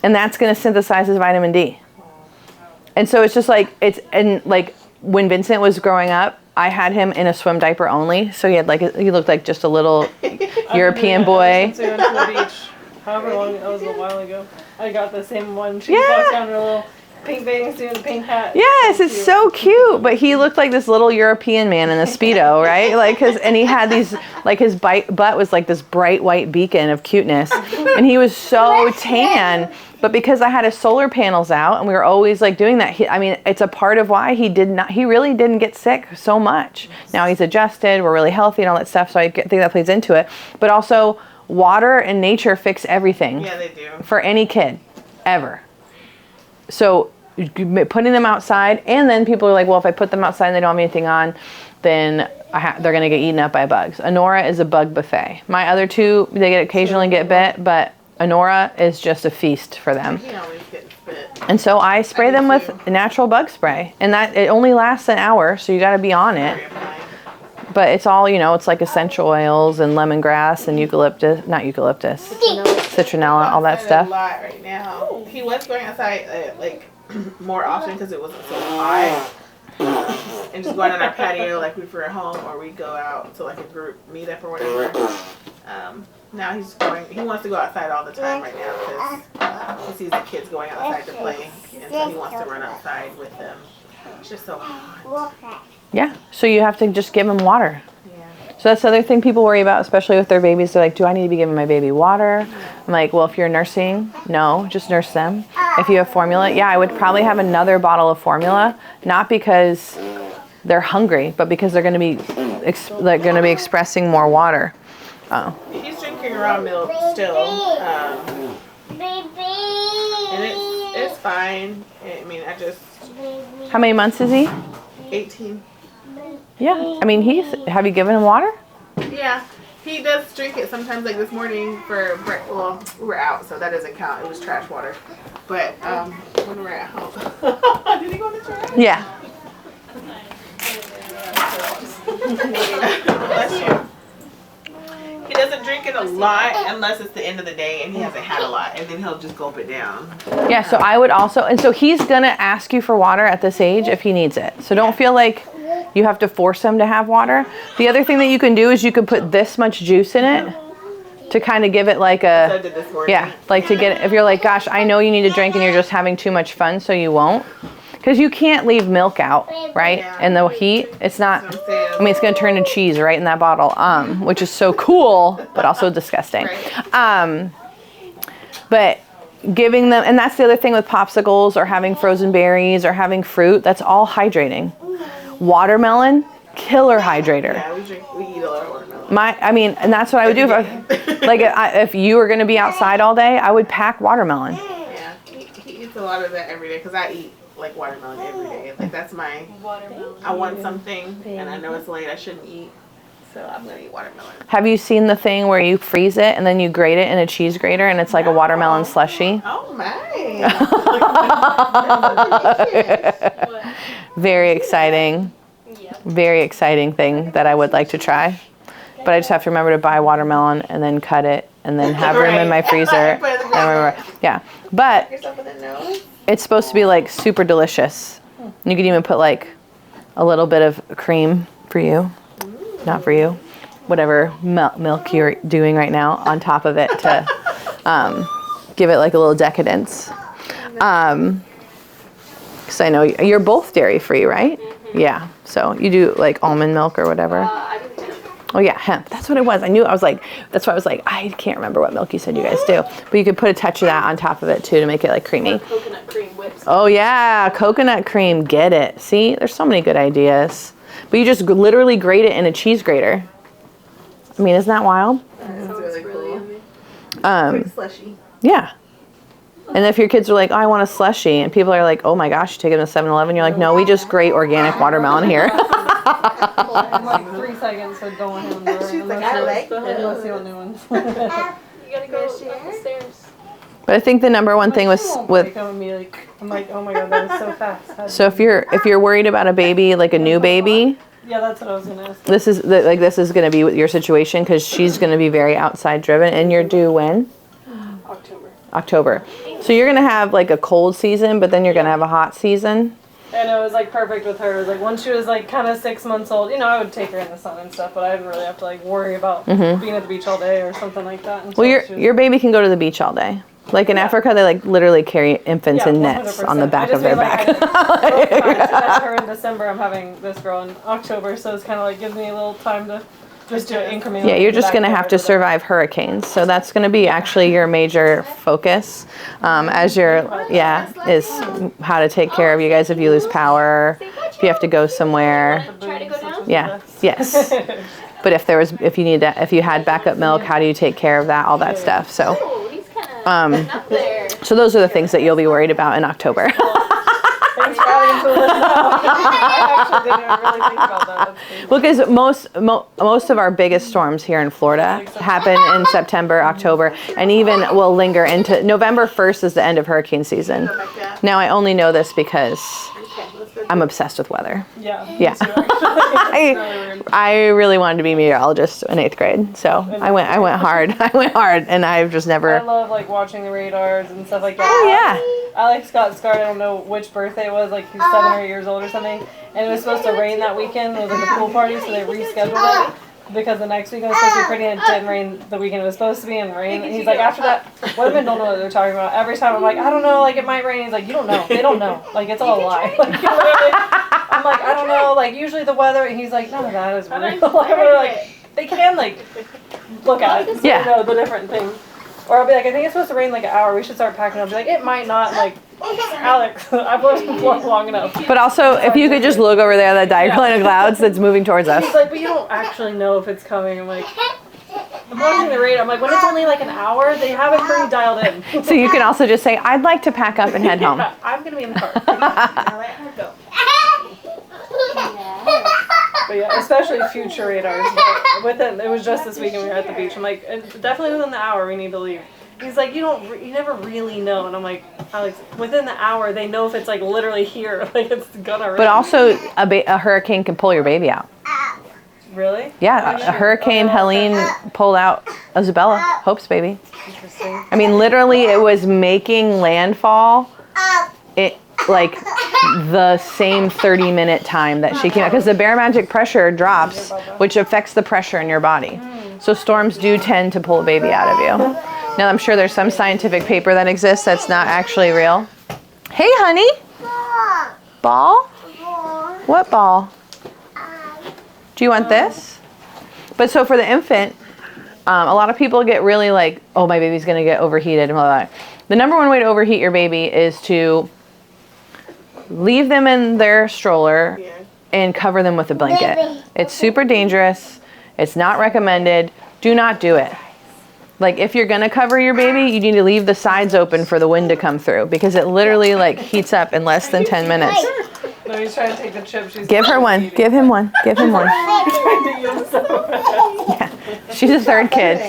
And that's going to synthesize his vitamin D. And so it's just like, like when Vincent was growing up, I had him in a swim diaper only. So he looked like just a little European boy.
Since we went to the beach, however long, that was a while ago. I got the same one. She walks down in her little pink bathing suit and a pink hat.
Yes, it's so cute. But he looked like this little European man in a Speedo, right? And he had these, like his butt was like this bright white beacon of cuteness. And he was so tan. But because I had his solar panels out and we were always like doing that, it's a part of why he really didn't get sick so much. Now he's adjusted, we're really healthy and all that stuff. So I think that plays into it. But also water and nature fix everything.
Yeah, they do. For
any kid, ever. So putting them outside, and then people are like, well, if I put them outside and they don't have anything on, then they're going to get eaten up by bugs. Honora is a bug buffet. My other two, they occasionally get bit, but Honora is just a feast for them.
He always gets bit.
And so I spray them with natural bug spray, and that it only lasts an hour, so you got to be on it. But it's all, it's like essential oils and lemongrass and citronella, all that stuff.
A lot right now. He was going outside more often because it wasn't so hot. And just going on our patio like if we were at home or we go out to like a group meetup or whatever. Now he wants to go outside all the time right now because he sees the kids going outside to play, and so he wants to run outside with them. It's just so hot.
Yeah, so you have to just give them water.
Yeah.
So that's the other thing people worry about, especially with their babies. They're like, do I need to be giving my baby water? I'm like, well, if you're nursing, no, just nurse them. If you have formula, yeah, I would probably have another bottle of formula, not because they're hungry, but because they're going to be expressing more water. Oh.
He's drinking raw milk still, and it's fine.
How many months is he?
18.
Yeah, have you given him water?
Yeah, he does drink it sometimes. Like this morning for breakfast. Well, we were out, so that doesn't count. It was trash water. But when we're at home, did he go in the trash?
Yeah.
Bless you. He doesn't drink it a lot unless it's the end of the day and he hasn't had a lot, and then he'll just gulp it down.
Yeah, so I would also, and so he's going to ask you for water at this age if he needs it. So don't feel like you have to force him to have water. The other thing that you can do is you can put this much juice in it to kind of give it like
So I did this morning.
yeah, like to get, if you're like, gosh, I know you need to drink and you're just having too much fun, so you won't. Because you can't leave milk out, right?
Yeah.
In the heat, it's not, it's going to turn to cheese right in that bottle, which is so cool, but also disgusting.
Right.
But giving them, and that's the other thing with popsicles or having frozen berries or having fruit, that's all hydrating. Watermelon, killer hydrator.
Yeah, we eat a lot of watermelon.
And that's what I would do. If you were going to be outside all day, I would pack watermelon.
Yeah, he eats a lot of that every day because I eat like watermelon every day. Like that's my watermelon. I want something and I know it's late. I shouldn't eat, so I'm gonna eat watermelon.
Have you seen the thing where you freeze it and then you grate it in a cheese grater and it's like a watermelon slushie?
Oh my!
Very exciting. Very exciting thing that I would like to try. But I just have to remember to buy watermelon and then cut it and then have room in my freezer. Yeah, but it's supposed to be like super delicious. You could even put like a little bit of cream for you, not for you, whatever milk you're doing right now on top of it to give it like a little decadence. Because I know you're both dairy free, right? Yeah. So you do like almond milk or whatever.
I do hemp.
Oh yeah, hemp. That's what it was. I knew. I was like, that's why I was like, I can't remember what milk you said you guys do. But you could put a touch of that on top of it too to make it like creamy.
Coconut cream whips.
Oh yeah, coconut cream. Get it. See, there's so many good ideas. But you just literally grate it in a cheese grater. I mean, isn't that wild?
Sounds really yummy.
Slushy.
Yeah. And if your kids are like, oh, I want a slushie, and people are like, oh my gosh, you take them to 7-Eleven, you're like, no, we just grate organic watermelon here.
In like 3 seconds, so don't hand them
She's like, I like
unless you want new ones.
You gotta go up the stairs.
But I think the number one thing with
I'm like, oh my god, that was so fast.
so if you're worried about a baby, like a new baby,
Yeah, that's what I was gonna ask.
this is going to be your situation because she's going to be very outside driven, and you're due when? October. So you're going to have like a cold season, but then you're going to have a hot season.
And it was like perfect with her. It was like once she was like kind of 6 months old, I would take her in the sun and stuff, but I didn't really have to like worry about being at the beach all day or something like that.
Well, your baby can go to the beach all day. Like in Africa, they like literally carry infants in nets on the back of their back.
I had her in December. I'm having this girl in October, so it's kind of like gives me a little time to just do it incrementally.
Yeah, you're just going to have to survive hurricanes. So that's going to be actually your major focus as is how to take care of you guys if you lose power, if you have to go somewhere.
Try to go down?
Yeah, yes. But if you had backup milk, how do you take care of that, all that stuff. So,
Oh, he's kind of up there.
so those are the things that you'll be worried about in October.
Thanks for adding to the list. I actually didn't even really think about that.
Well, because most of our biggest storms here in Florida happen in September, October, and even will linger into November 1st is the end of hurricane season. Now I only know this because I'm obsessed with weather.
Yeah.
Yeah. I really wanted to be a meteorologist in 8th grade, so I went hard. I went hard, and I've just never.
I love like watching the radars and stuff like that.
Oh yeah.
Alex got scarred. I don't know which birthday it was. Like he's 7 or 8 years old or something. And it was supposed to rain that weekend. It was like a pool party, so they rescheduled it because the next weekend was supposed to be pretty, and it didn't rain the weekend it was supposed to be, and rain. And he's like, after that, women don't know what they're talking about. Every time I'm like, I don't know, like it might rain. He's like, you don't know. They don't know. Like it's all a lie. Like literally, I'm like, I don't know. Like usually the weather. And he's like, none of that is real. Like they can like look at it, so
Yeah.
know the different things. Or I'll be like, I think it's supposed to rain like an hour. We should start packing up. Be like, it might not. Like, Alex, I've lived in Florida long enough.
But also, if you could just look over there, that diagram of clouds that's moving towards us.
He's like, but you don't actually know if it's coming. I'm like, I'm watching the radar. I'm like, when it's only like an hour, they have it pretty dialed in.
So you can also just say, I'd like to pack up and head home.
Yeah, I'm gonna be in the car.
I let her go.
But yeah, especially future radars. But within, it was just this weekend we were at the beach. I'm like, definitely within the hour we need to leave. He's like, you never really know. And I'm like, Alex, within the hour they know if it's like literally here, like it's gonna rain.
But also, a hurricane can pull your baby out.
Really?
Yeah, a Hurricane Helene pulled out Isabella, Hope's baby.
Interesting.
I mean, literally, it was making landfall. It like the same 30-minute time that she came out, because the barometric pressure drops, which affects the pressure in your body. So storms do tend to pull a baby out of you. Now, I'm sure there's some scientific paper that exists that's not actually real. Hey, honey. Ball? What ball? Do you want this? But so for the infant, a lot of people get really like, oh, my baby's going to get overheated and blah, blah, blah. The number one way to overheat your baby is to leave them in their stroller and cover them with a blanket. It's super dangerous. It's not recommended. Do not do it. Like if you're going to cover your baby, you need to leave the sides open for the wind to come through, because it literally like heats up in less than 10 minutes.
No, he's trying to take the chip.
Give her one. Give him one. Give him one. Yeah. She's a third kid.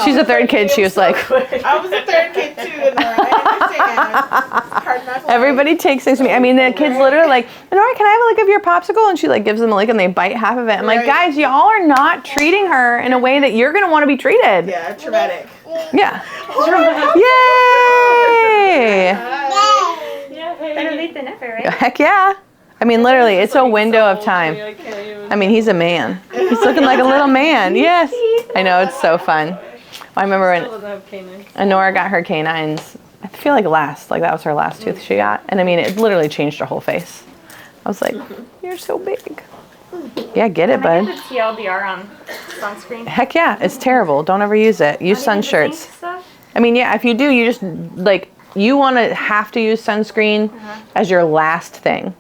She's a third kid. She was like,
I was a third kid too, Nora. I understand.
everybody takes things from me. I mean, the kids literally like, Nora, can I have a lick of your popsicle? And she like gives them a lick and they bite half of it. I'm like, guys, y'all are not treating her in a way that you're going to want to be treated.
Yeah, traumatic.
Yeah. Yay!
Better late than never, right?
Heck yeah. I mean, literally, it's a window of time. I mean, he's a man. He's looking like a little man. Yes. I know, it's so fun. I remember
Still
when
doesn't have canines.
Honora got her canines, I feel like that was her last tooth she got. And I mean, it literally changed her whole face. I was like, you're so big. Yeah, get it,
Can I
bud.
get the TLDR on sunscreen?
Heck yeah, it's terrible. Don't ever use it. Use sun shirts. I mean, yeah, if you do, you just, like, you want to have to use sunscreen as your last thing.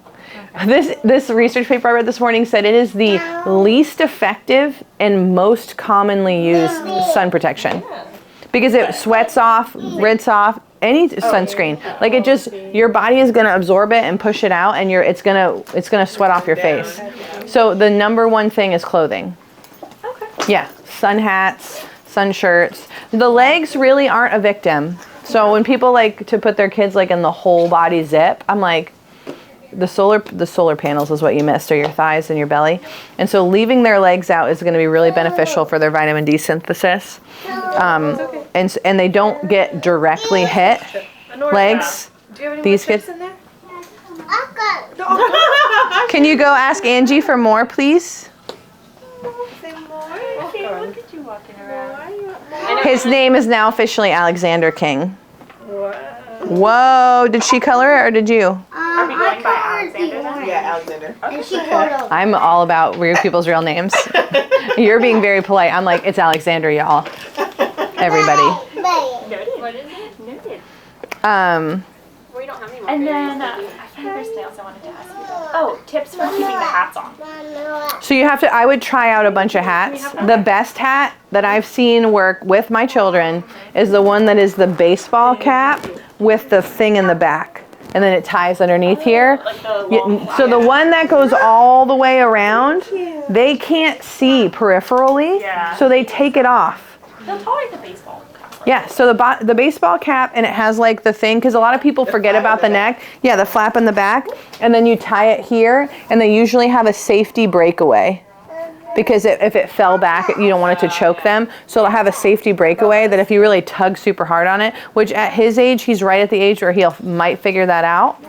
This research paper I read this morning said it is the least effective and most commonly used sun protection. Because it sweats off, rids off, any sunscreen. Like it just, your body is gonna absorb it and push it out, and it's gonna sweat off your face. So the number one thing is clothing. Okay. Yeah, sun hats, sun shirts. The legs really aren't a victim. So when people like to put their kids like in the whole body zip, I'm like, the solar panels is what you missed, or your thighs and your belly. And so leaving their legs out is going to be really beneficial for their vitamin D synthesis. And they don't get directly hit. Legs.
Do you have any
These
more chips
kids.
in there?
Can you go ask Angie for more, please?
Okay, look at you walking around.
His name is now officially Alexander King.
Wow.
Whoa, did she color it or did you?
Are we going by Alexander then?
Yeah, Alexander.
And she colored.
I'm all about weird people's real names. You're being very polite. I'm like, it's Alexander, y'all. Everybody.
Noted.
What is it?
Noted.
We don't have any more.
And
berries,
then,
do we?
I think there's something else I wanted to ask you about. Oh, tips for keeping the hats on.
So you have to, I would try out a bunch of hats. The best hat that I've seen work with my children is the one that is the baseball cap with the thing in the back. And then it ties underneath here.
Like the
Yeah,
long
so the one that goes all the way around, they can't see peripherally,
Yeah.
so they take it off.
They'll tolerate the baseball.
Yeah, so the baseball cap, and it has like the thing, because a lot of people forget about the neck. Yeah, the flap in the back, and then you tie it here, and they usually have a safety breakaway. Because if it fell back, you don't want it to choke them. So it'll have a safety breakaway that if you really tug super hard on it, which at his age, he's right at the age where he might figure that out.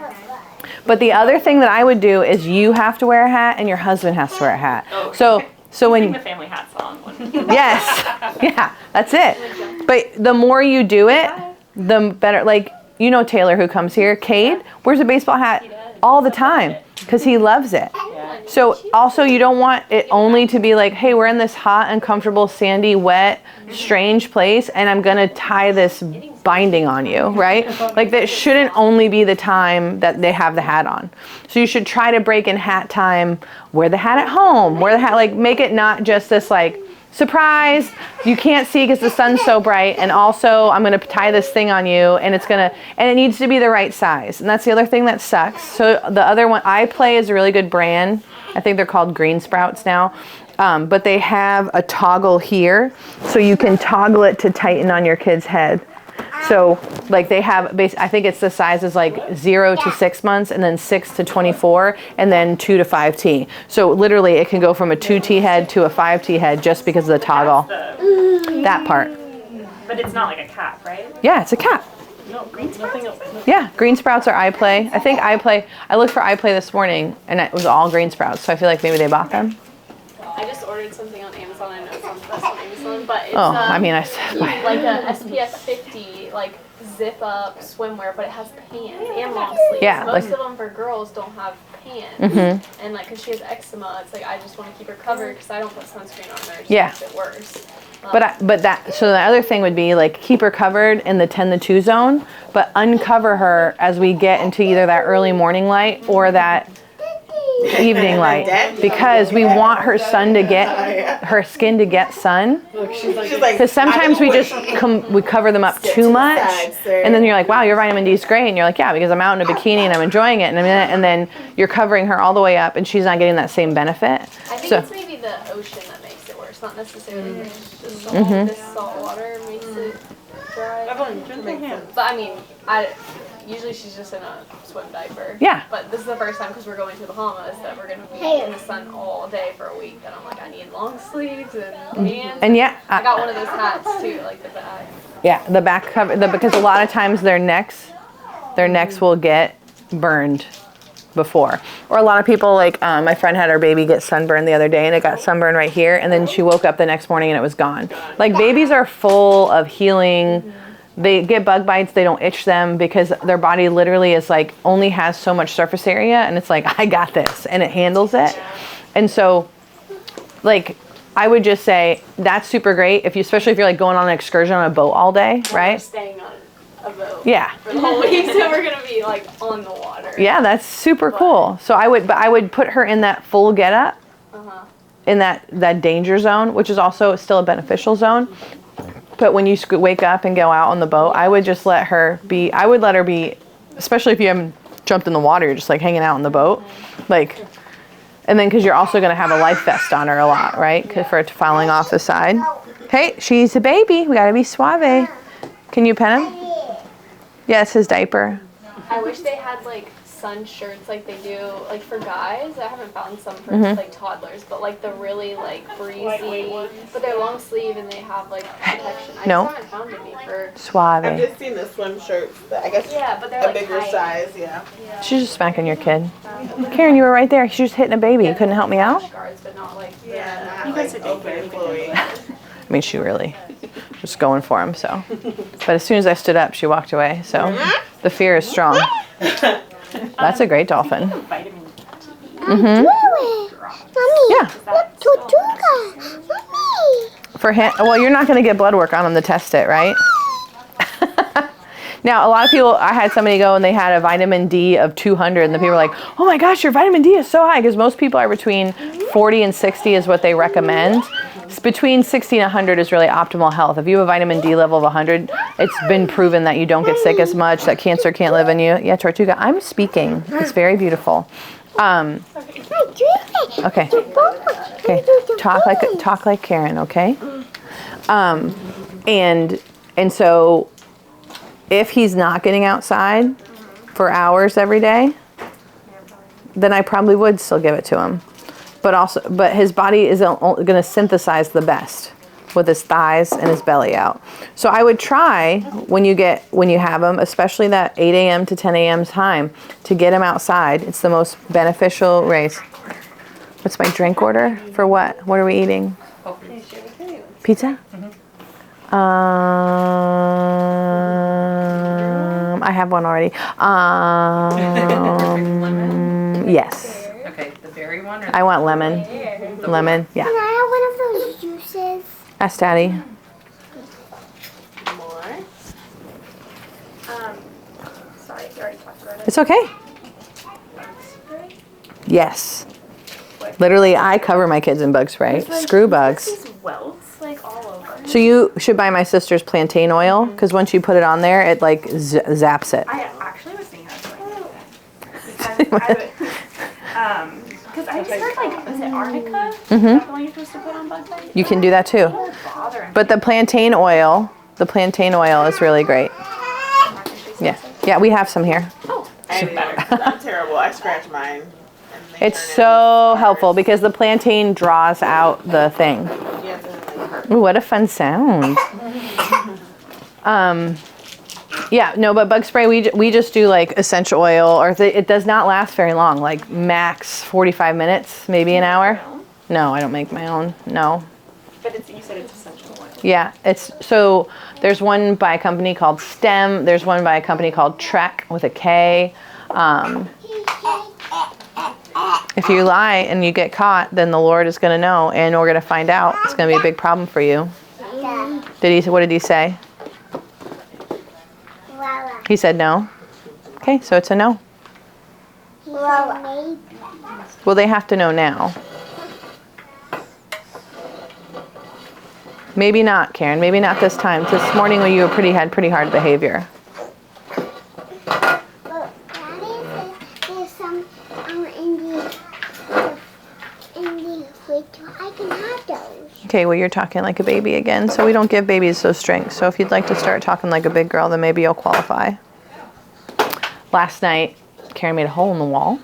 But the other thing that I would do is you have to wear a hat and your husband has to wear a hat. So
Sing
when,
the family hat song.
yes, yeah, that's it. But the more you do it, the better. Like, you know Taylor who comes here, Cade, wears a baseball hat all the time because he loves it. So also you don't want it only to be like, hey, we're in this hot, uncomfortable, sandy, wet, strange place and I'm gonna tie this binding on you, right? Like that shouldn't only be the time that they have the hat on. So you should try to break in hat time, wear the hat at home, wear the hat, like make it not just this like, surprise, you can't see because the sun's so bright, and also I'm going to tie this thing on you and it needs to be the right size. And that's the other thing that sucks. So the other one, iPlay is a really good brand. I think they're called Green Sprouts now. But they have a toggle here so you can toggle it to tighten on your kid's head. So like they have, I think it's the sizes like 0 to 6 months and then 6 to 24 and then 2 to 5T. So literally it can go from a 2T head to a 5T head just because of the toggle. That part.
But it's not like a cap, right?
Yeah, it's a cap.
No, green nothing else.
Yeah, Green Sprouts are iPlay. I think iPlay, I looked for iPlay this morning and it was all Green Sprouts. So I feel like maybe they bought them.
I just ordered something on Amazon. I know it sounds best on Amazon, but it's
Oh, I mean,
like a SPF 50 like zip up swimwear, but it has pants and long sleeves.
Yeah,
Most
like-
of them for girls don't have pants, and like because she has eczema, it's like I just want to keep her covered because I don't put sunscreen on her. It just
Yeah.
makes it worse.
So the other thing would be like keep her covered in the 10 to 2 zone, but uncover her as we get into either that early morning light or that evening light, because we want her skin to get sun.
She's like,
Because sometimes we just we cover them up too much, and then you're like, wow, your vitamin D is great, and you're like, yeah, because I'm out in a bikini and I'm enjoying it in a minute, and then you're covering her all the way up, and she's not getting that same benefit.
I think
So
it's maybe the ocean that makes it worse, not necessarily the salt. This salt water makes it dry. But I mean, usually she's just in a swim diaper.
Yeah.
But this is the first time because we're going to the Bahamas that we're going to be in the sun all day for a week. That I'm like, I need long sleeves and pants.
and yeah,
I got one of those hats too, like the bag.
yeah, the back cover, because a lot of times their necks will get burned before. Or a lot of people, like my friend had her baby get sunburned the other day, and it got sunburned right here, and then she woke up the next morning and it was gone. Like, babies are full of healing. They get bug bites, they don't itch them because their body literally is like, only has so much surface area, and it's like, I got this, and it handles it. And so, like, I would just say that's super great if you, especially if you're like going on an excursion on a boat all day, right?
We're staying on a boat.
Yeah.
For the whole week, so we're gonna be like on the water.
Yeah, that's super cool. So I would put her in that full get up, in that danger zone, which is also still a beneficial zone. But when you wake up and go out on the boat, I would just let her be, especially if you haven't jumped in the water, you're just like hanging out on the boat. Like, and then because you're also going to have a life vest on her a lot, right? For it falling off the side. Hey, she's a baby. We got to be suave. Can you pet him? Yeah, it's his diaper.
I wish they had like sun shirts like they do like for guys. I haven't found some for like toddlers, but like the really like breezy, but they're long sleeve and they have like protection. I
No.
just haven't found any for.
Suave.
I've just seen the swim shirts, but I guess
But they're
a
like
bigger
tight.
size, yeah.
She's just smacking your kid. Karen, you were right there. She was hitting a baby. You couldn't help me out?
Guards, but not like
Yeah,
You guys are doing
open
very
flowy.
I mean, she really was going for him, so. But as soon as I stood up, she walked away, so the fear is strong. That's a great dolphin.
vitamin
Mommy,
Yeah.
look, Tortuga. Mommy.
For him, well, you're not going to get blood work on him to test it, right? Now, a lot of people, I had somebody go and they had a vitamin D of 200, and the people were like, oh my gosh, your vitamin D is so high, because most people are between 40 and 60 is what they recommend. It's between 60 and 100 is really optimal health. If you have a vitamin D level of 100, it's been proven that you don't get sick as much, that cancer can't live in you. Yeah, Tortuga, I'm speaking. It's very beautiful. Okay. Okay. Talk like Karen, okay? And so if he's not getting outside for hours every day, then I probably would still give it to him. But his body is going to synthesize the best with his thighs and his belly out. So I would try when you have him, especially that 8 a.m. to 10 a.m. time, to get him outside. It's the most beneficial race. What's my drink order for what? What are we eating? Pizza? I have one already. Yes.
Okay, the berry one? Or
I want lemon. Lemon, yeah.
Can I have one of those juices?
Ask Daddy.
More.
Sorry, you already talked about it.
It's okay. Yes. Literally, I cover my kids in bug spray. Screw bugs.
These welts like all over.
So you should buy my sister's plantain oil, because once you put it on there, it like zaps it.
I actually was thinking I was like, because I just heard like, is it Arnica? Is that the one you're supposed to put on bug bites?
You can do that too.
Bother.
But the plantain oil is really great. Yeah, we have some here.
I'm terrible. I scratch mine. And they
It's
turn
so helpful because the plantain draws out the thing.
into- yeah, it doesn't really hurt.
Ooh, what a fun sound. Yeah, no, but bug spray, we just do like essential oil, or it does not last very long, like max 45 minutes, maybe an hour. No, I don't make my own, no.
But you said it's essential oil.
Yeah, so there's one by a company called STEM, there's one by a company called Trek with a K. If you lie and you get caught, then the Lord is going to know, and we're going to find out. It's going to be a big problem for you. What did he say? He said no. Okay, so it's a no. Well, they have to know now. Maybe not, Karen. Maybe not this time. This morning when you had pretty hard behavior.
There's some in the fridge. I can have those.
Okay, well, you're talking like a baby again, so we don't give babies those strengths. So if you'd like to start talking like a big girl, then maybe you'll qualify. Last night, Karen made a hole in the wall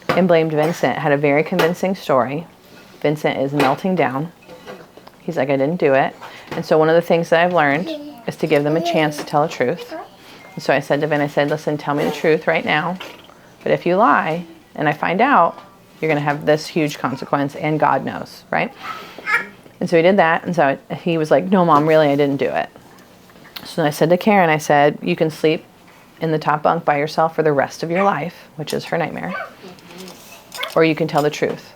and blamed Vincent. Had a very convincing story. Vincent is melting down. He's like, I didn't do it. And so one of the things that I've learned is to give them a chance to tell the truth. And so I said to Vin, listen, tell me the truth right now. But if you lie and I find out, you're going to have this huge consequence, and God knows, right? And so he did that. And so he was like, no, Mom, really, I didn't do it. So I said to Karen, I said, you can sleep in the top bunk by yourself for the rest of your life, which is her nightmare, or you can tell the truth.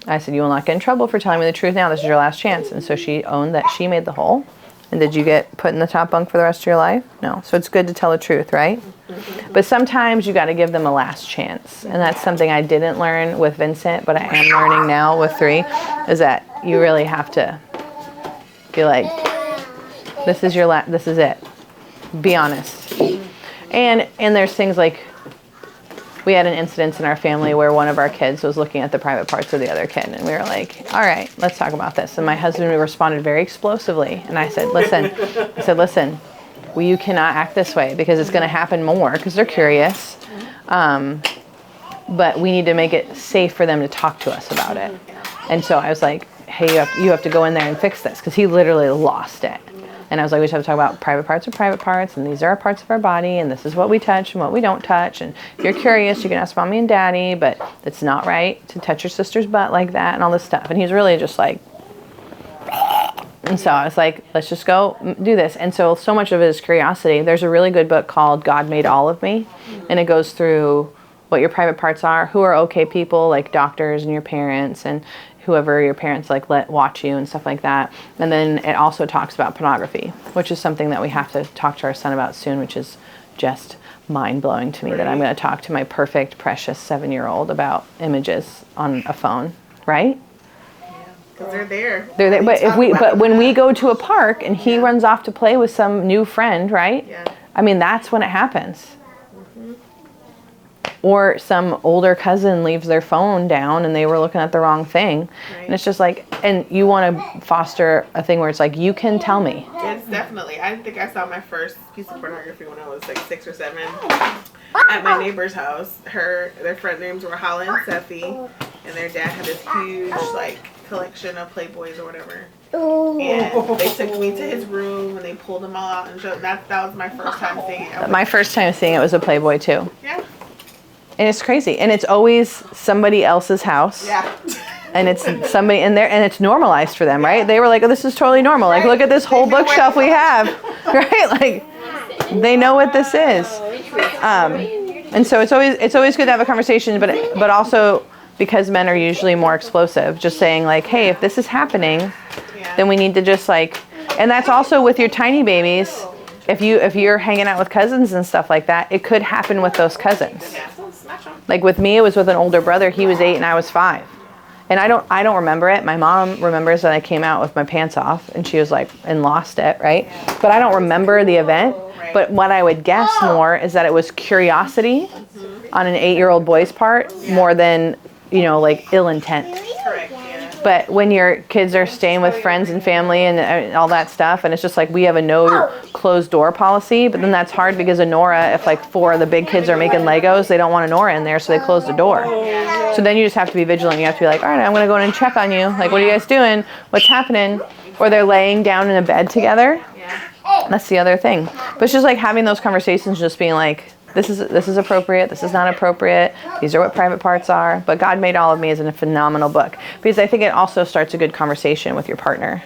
I said, you will not get in trouble for telling me the truth now. This is your last chance. And so she owned that she made the hole. And did you get put in the top bunk for the rest of your life? No. So it's good to tell the truth, right? But sometimes you got to give them a last chance. And that's something I didn't learn with Vincent, but I am learning now with 3, is that you really have to be like, this is this is it. Be honest. And there's things like, we had an incident in our family where one of our kids was looking at the private parts of the other kid, and we were like, all right, let's talk about this. And my husband responded very explosively, and I said, listen, well, you cannot act this way because it's going to happen more because they're curious. But we need to make it safe for them to talk to us about it. And so I was like, hey, you have to go in there and fix this, because he literally lost it. And I was like, we just have to talk about private parts are private parts, and these are parts of our body, and this is what we touch and what we don't touch. And if you're curious, you can ask Mommy and Daddy, but it's not right to touch your sister's butt like that and all this stuff. And he's really just like, and so I was like, let's just go do this. And so much of it is curiosity. There's a really good book called God Made All of Me, and it goes through what your private parts are, who are okay people, like doctors and your parents, and whoever your parents like let watch you and stuff like that. And then it also talks about pornography, which is something that we have to talk to our son about soon, which is just mind-blowing to me, that I'm going to talk to my perfect, precious 7-year-old about images on a phone, right?
Because they're there.
They're there. But when we go to a park and he runs off to play with some new friend, right?
Yeah.
I mean, that's when it happens. Or some older cousin leaves their phone down and they were looking at the wrong thing. Right. And it's just like, and you want to foster a thing where it's like, you can tell me.
It's definitely, I think I saw my first piece of pornography when I was like 6 or 7 at my neighbor's house. Their friend names were Holland and Seffi, and their dad had this huge like collection of Playboys or whatever. And they took me to his room and they pulled them all out and showed. That was my first time seeing it.
My first time seeing it was a Playboy too.
Yeah.
And it's crazy. And it's always somebody else's house.
Yeah.
And it's somebody in there, and it's normalized for them, right? They were like, oh, this is totally normal. Like, look at this whole bookshelf we have, right? Like, they know what this is. And so it's always good to have a conversation, but also because men are usually more explosive, just saying like, hey, if this is happening, then we need to just like, and that's also with your tiny babies. If you're hanging out with cousins and stuff like that, it could happen with those cousins. Like with me, it was with an older brother. He was 8 and I was 5. And I don't remember it. My mom remembers that I came out with my pants off and she was like, and lost it, right? But I don't remember the event. But what I would guess more is that it was curiosity on an 8-year-old boy's part more than, like ill intent.
Correct.
But when your kids are staying with friends and family and all that stuff, and it's just like we have a no closed door policy, but then that's hard because of Nora, if like 4 of the big kids are making Legos, they don't want a Nora in there, so they close the door. So then you just have to be vigilant. You have to be like, all right, I'm going to go in and check on you. Like, what are you guys doing? What's happening? Or they're laying down in a bed together. That's the other thing. But it's just like having those conversations, just being like, this is appropriate, this is not appropriate, these are what private parts are. But God Made All of Me is a phenomenal book, because I think it also starts a good conversation with your partner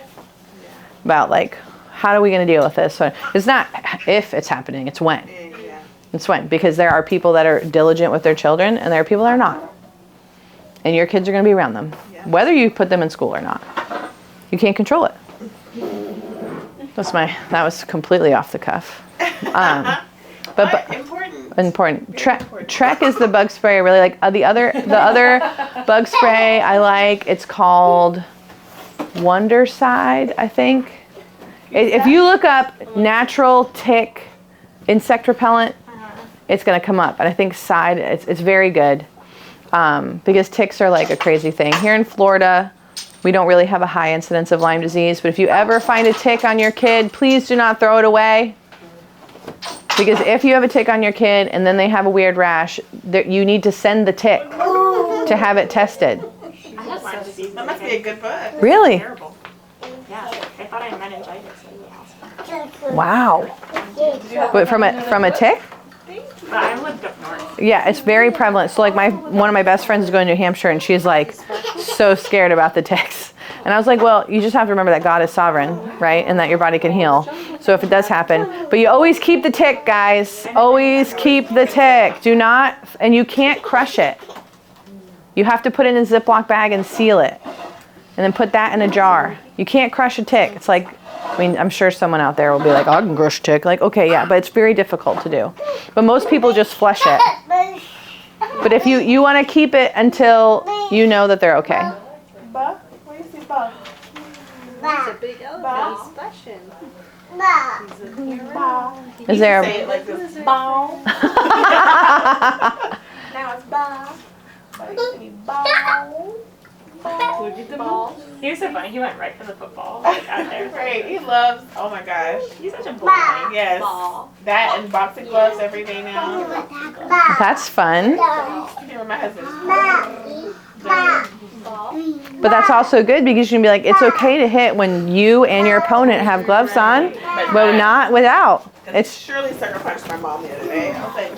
about like, how are we going to deal with this? So it's not if it's happening, it's when. It's when, because there are people that are diligent with their children and there are people that are not. And your kids are going to be around them, whether you put them in school or not. You can't control it. That was completely off the cuff. But important. Trek is the bug spray I really like. The other bug spray I like, it's called Wondercide, I think. If you look up natural tick insect repellent, it's going to come up. And I think Side, it's very good, because ticks are like a crazy thing. Here in Florida, we don't really have a high incidence of Lyme disease, but if you ever find a tick on your kid, please do not throw it away. Because if you have a tick on your kid and then they have a weird rash, you need to send the tick to have it tested.
That must be a good book.
Really?
Terrible. Yeah, I thought I had meningitis.
Wow. But from a tick?
But I lived up north.
Yeah, it's very prevalent. So like one of my best friends is going to New Hampshire and she's like so scared about the ticks. And I was like, well, you just have to remember that God is sovereign, right? And that your body can heal. So if it does happen, but you always keep the tick, guys. Always keep the tick. Do not, and you can't crush it. You have to put it in a Ziploc bag and seal it. And then put that in a jar. You can't crush a tick. It's like, I mean, I'm sure someone out there will be like, I can crush a tick. Like, okay, yeah, but it's very difficult to do. But most people just flush it. But if you want to keep it until you know that they're okay.
Buck? Where you see Buck?
It's a big elephant. He's splashing.
Is there
Say it like this. Bow. Now it's bow. Bow.
Look at the ball. He was so funny. He went right for the football like, out there.
Right. He loves, oh my gosh.
He's such a boy.
Yes.
Ball.
That and boxing gloves every day now.
That's fun.
Here with my husband.
But that's also good because you can be like, it's okay to hit when you and your opponent have gloves on, but not without.
It's Shirley sucker punched my mom the other day. I was like,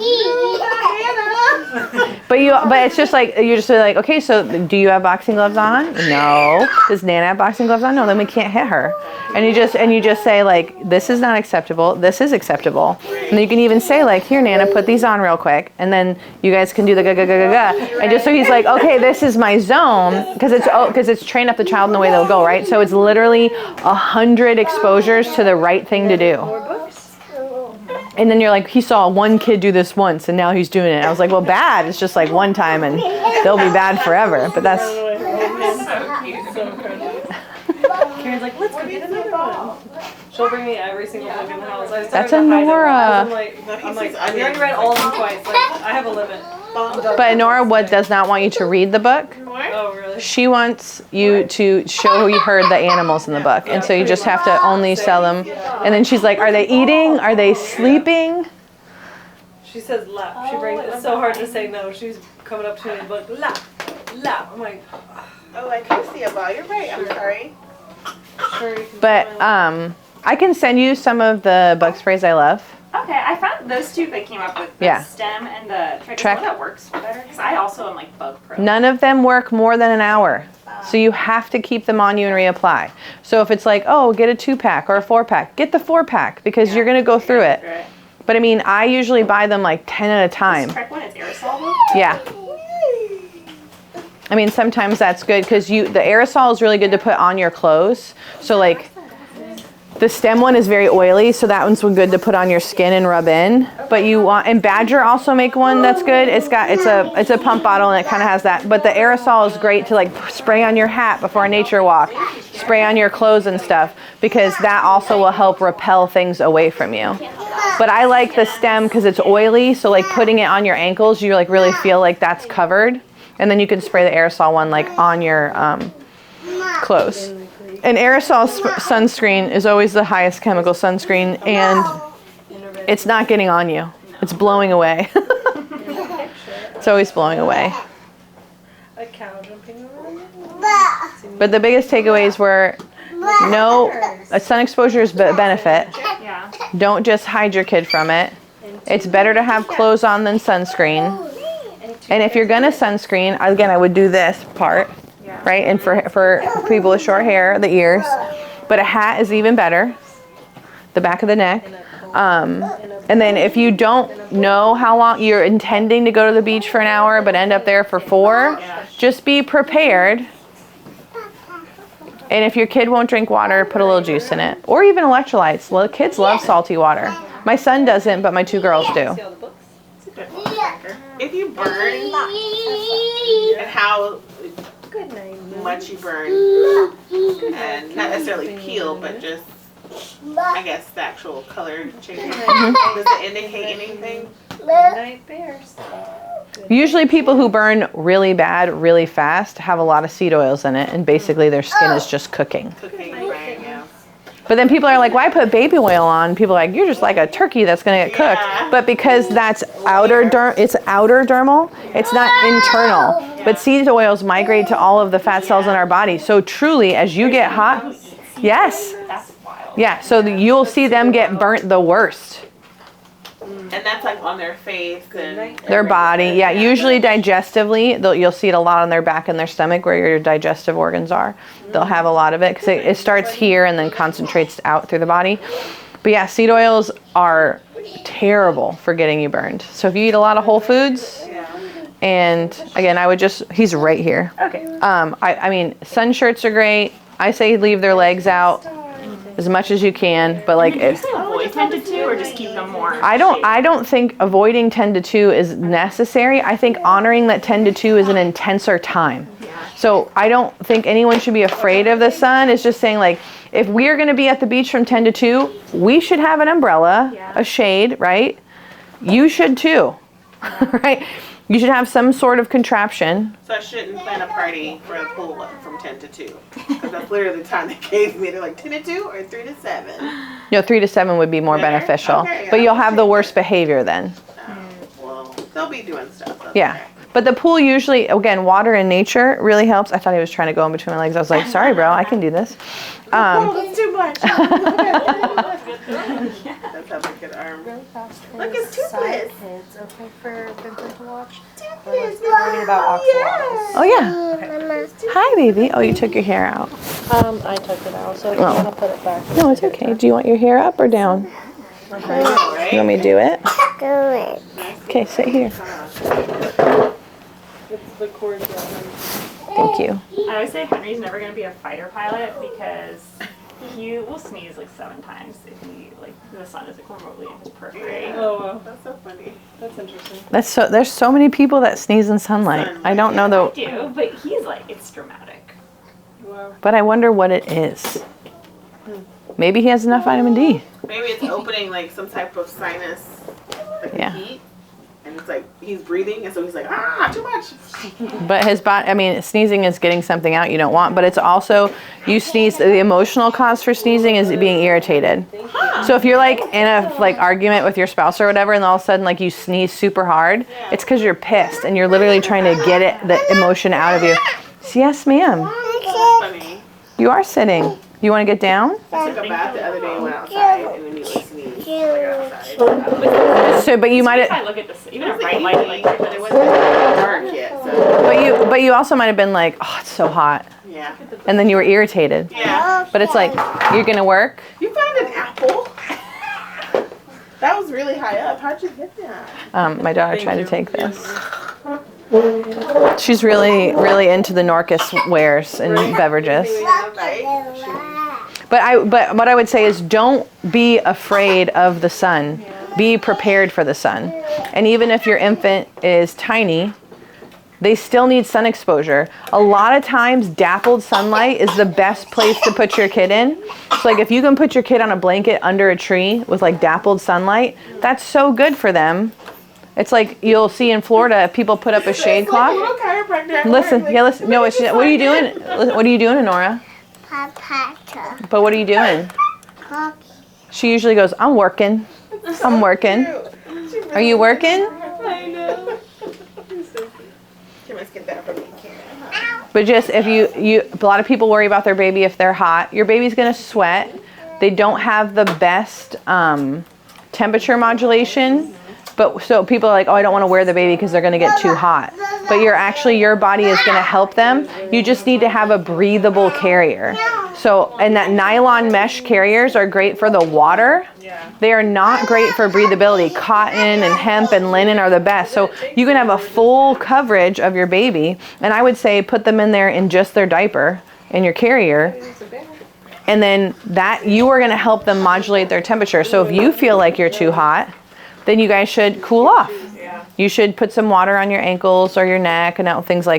But it's just like, you're just like, okay, so do you have boxing gloves on? No. Does Nana have boxing gloves on? No, then we can't hit her. And you just say like, this is not acceptable. This is acceptable. And then you can even say like, here, Nana, put these on real quick. And then you guys can do the ga. And just so he's like, okay, this is my zone. Because it's train up the child in the way they'll go, right? So it's literally 100 exposures to the right thing to do. And then you're like, he saw one kid do this once and now he's doing it. I was like, well, bad. It's just like one time and they'll be bad forever. But that's...
So cute. So Karen's like, let's go get another one.
She'll bring me every single book in the house. I
That's
started to hide them
Nora.
because I'm like, I've already read all of them twice. Like, I have a limit.
But Nora does not want you to read the book.
Oh, really?
She wants you to show her the animals in the book. And so you just have to only sell them. And then she's like, are they eating? Are they sleeping?
She says lap. She brings it's so hard to say no. She's coming up to me in the book, lap. I'm like,
oh, I can see a ball. You're right. I'm sorry.
sure you can.
But I can send you some of the bug sprays I love.
Okay, I found those two that came up with the
Yeah.
stem and the trick.
Trek.
One that works better because I also am like bug pro.
None of them work more than an hour. So you have to keep them on you and reapply. So if it's like, oh, get a 2-pack or a 4-pack, get the 4-pack because you're going to go through it.
Right.
But I mean, I usually buy them like 10 at a
This
time.
Trek one is aerosol.
Yeah. I mean, sometimes that's good because the aerosol is really good to put on your clothes. So like the stem one is very oily, so that one's good to put on your skin and rub in. But and Badger also make one that's good. It's a pump bottle and it kind of has that. But the aerosol is great to like spray on your hat before a nature walk, spray on your clothes and stuff, because that also will help repel things away from you. But I like the stem because it's oily, so like putting it on your ankles, you like really feel like that's covered. And then you can spray the aerosol one like on your clothes. And aerosol sunscreen is always the highest chemical sunscreen, and it's not getting on you. It's blowing away. It's always blowing away.
A cow jumping over.
But the biggest takeaways were a sun exposure is a benefit.
Yeah.
Don't just hide your kid from it. It's better to have clothes on than sunscreen. And if you're gonna sunscreen, again, I would do this part, right? And for people with short hair, the ears. But a hat is even better, the back of the neck. And then if you don't know how long you're intending to go to the beach for an hour, but end up there for 4, just be prepared. And if your kid won't drink water, put a little juice in it, or even electrolytes. Well, kids love salty water. My son doesn't, but my 2 girls do.
See all the books?
If you burn and how much you burn, and not necessarily peel, but just, I guess, the actual color changing. Does it indicate anything?
Night bears.
Usually people who burn really bad, really fast, have a lot of seed oils in it, and basically their skin is just cooking.
Cooking, right, yeah.
But then people are like, why put baby oil on? People are like, you're just like a turkey that's going to get cooked. But because that's it's outer dermal, it's not internal. But seed oils migrate to all of the fat cells in our body. So truly, as you get hot, yes.
That's wild.
Yeah, so you'll see them get burnt the worst.
And that's like on their face and
Their body. Yeah, usually digestively, you'll see it a lot on their back and their stomach where your digestive organs are. They'll have a lot of it because it starts here and then concentrates out through the body. But yeah, seed oils are terrible for getting you burned. So if you eat a lot of whole foods, and again, I would just, he's right here.
Okay.
I mean, sun shirts are great. I say leave their legs out as much as you can, but like if
Avoid 10 to 2 or just keep them more?
I don't think avoiding 10 to 2 is necessary. I think honoring that 10 to 2 is an intenser time. So I don't think anyone should be afraid of the sun. It's just saying like, if we're going to be at the beach from 10 to 2, we should have an umbrella, a shade, right? You should too, right? You should have some sort of contraption.
So I shouldn't plan a party for the pool from 10 to 2. Because that's literally the time they gave me. They're like 10 to 2 or 3 to 7.
No, 3 to 7 would be more
Better?
beneficial.
Okay,
but
yeah.
you'll have the worst behavior then.
Well, they'll be doing stuff. That's
Yeah.
okay.
But the pool usually, again, water in nature really helps. I thought he was trying to go in between my legs. I was like, sorry, bro, I can do this.
That's too much. That sounds like an arm. Look, it's toothless.
It's okay for Vincent to watch.
Toothless.
Learning about oxalates.
Oh, yeah. Hi, baby. Oh, you took your hair out.
I took it out, so if you want to put it back.
No, it's okay. Do you want your hair up or down? You want me to do it? Okay, sit here.
It's the cord.
Thank you.
I always say Henry's never going to be a fighter pilot because he will sneeze like 7 times if he, like, the sun is like remotely in his periphery.
Oh, wow.
That's so funny.
That's interesting.
There's so many people that sneeze in sunlight. I don't know
I
though,
do, but he's like, it's dramatic.
Wow.
but I wonder what it is. Maybe he has enough vitamin D.
Maybe it's opening like some type of sinus, like
Yeah.
heat. And it's like he's breathing, and so he's like, too much.
But his body, I mean, sneezing is getting something out you don't want, but it's also, you sneeze, the emotional cause for sneezing is being irritated. So if you're like in a like argument with your spouse or whatever, and all of a sudden like you sneeze super hard, it's because you're pissed and you're literally trying to get the emotion out of you. So yes, ma'am.
That's funny.
You are sitting. You want to get down?
I took a bath the other day and went outside and immediately sneezed. Outside.
So, but you might
If I
have,
look at this, even
It
a
was
bright
like
light, like,
but it wasn't dark yet. So
but you also might have been like, oh, it's so hot,
yeah.
and then you were irritated.
Yeah.
But it's like, you're gonna work.
You found an apple. That was really high up. How'd you get that?
My daughter tried to take this. She's really, really into the Norcus wares and beverages. But what I would say is don't be afraid of the sun. Be prepared for the sun. And even if your infant is tiny, they still need sun exposure. A lot of times dappled sunlight is the best place to put your kid in. So like if you can put your kid on a blanket under a tree with like dappled sunlight, that's so good for them. It's like you'll see in Florida, if people put up a shade cloth. Listen, no, what are you doing? What are you doing, Honora? But what are you doing? She usually goes, I'm working. I'm working. Are you working?
I know. You must get that from me, Karen.
But just if a lot of people worry about their baby if they're hot. Your baby's gonna sweat. They don't have the best temperature modulation. But so people are like, oh, I don't want to wear the baby because they're going to get too hot. But your body is going to help them. You just need to have a breathable carrier. So, and that nylon mesh carriers are great for the water. They are not great for breathability. Cotton and hemp and linen are the best. So you can have a full coverage of your baby. And I would say put them in there in just their diaper in your carrier. And then that you are going to help them modulate their temperature. So if you feel like you're too hot, then you guys should cool off. You should put some water on your ankles or your neck and things like that.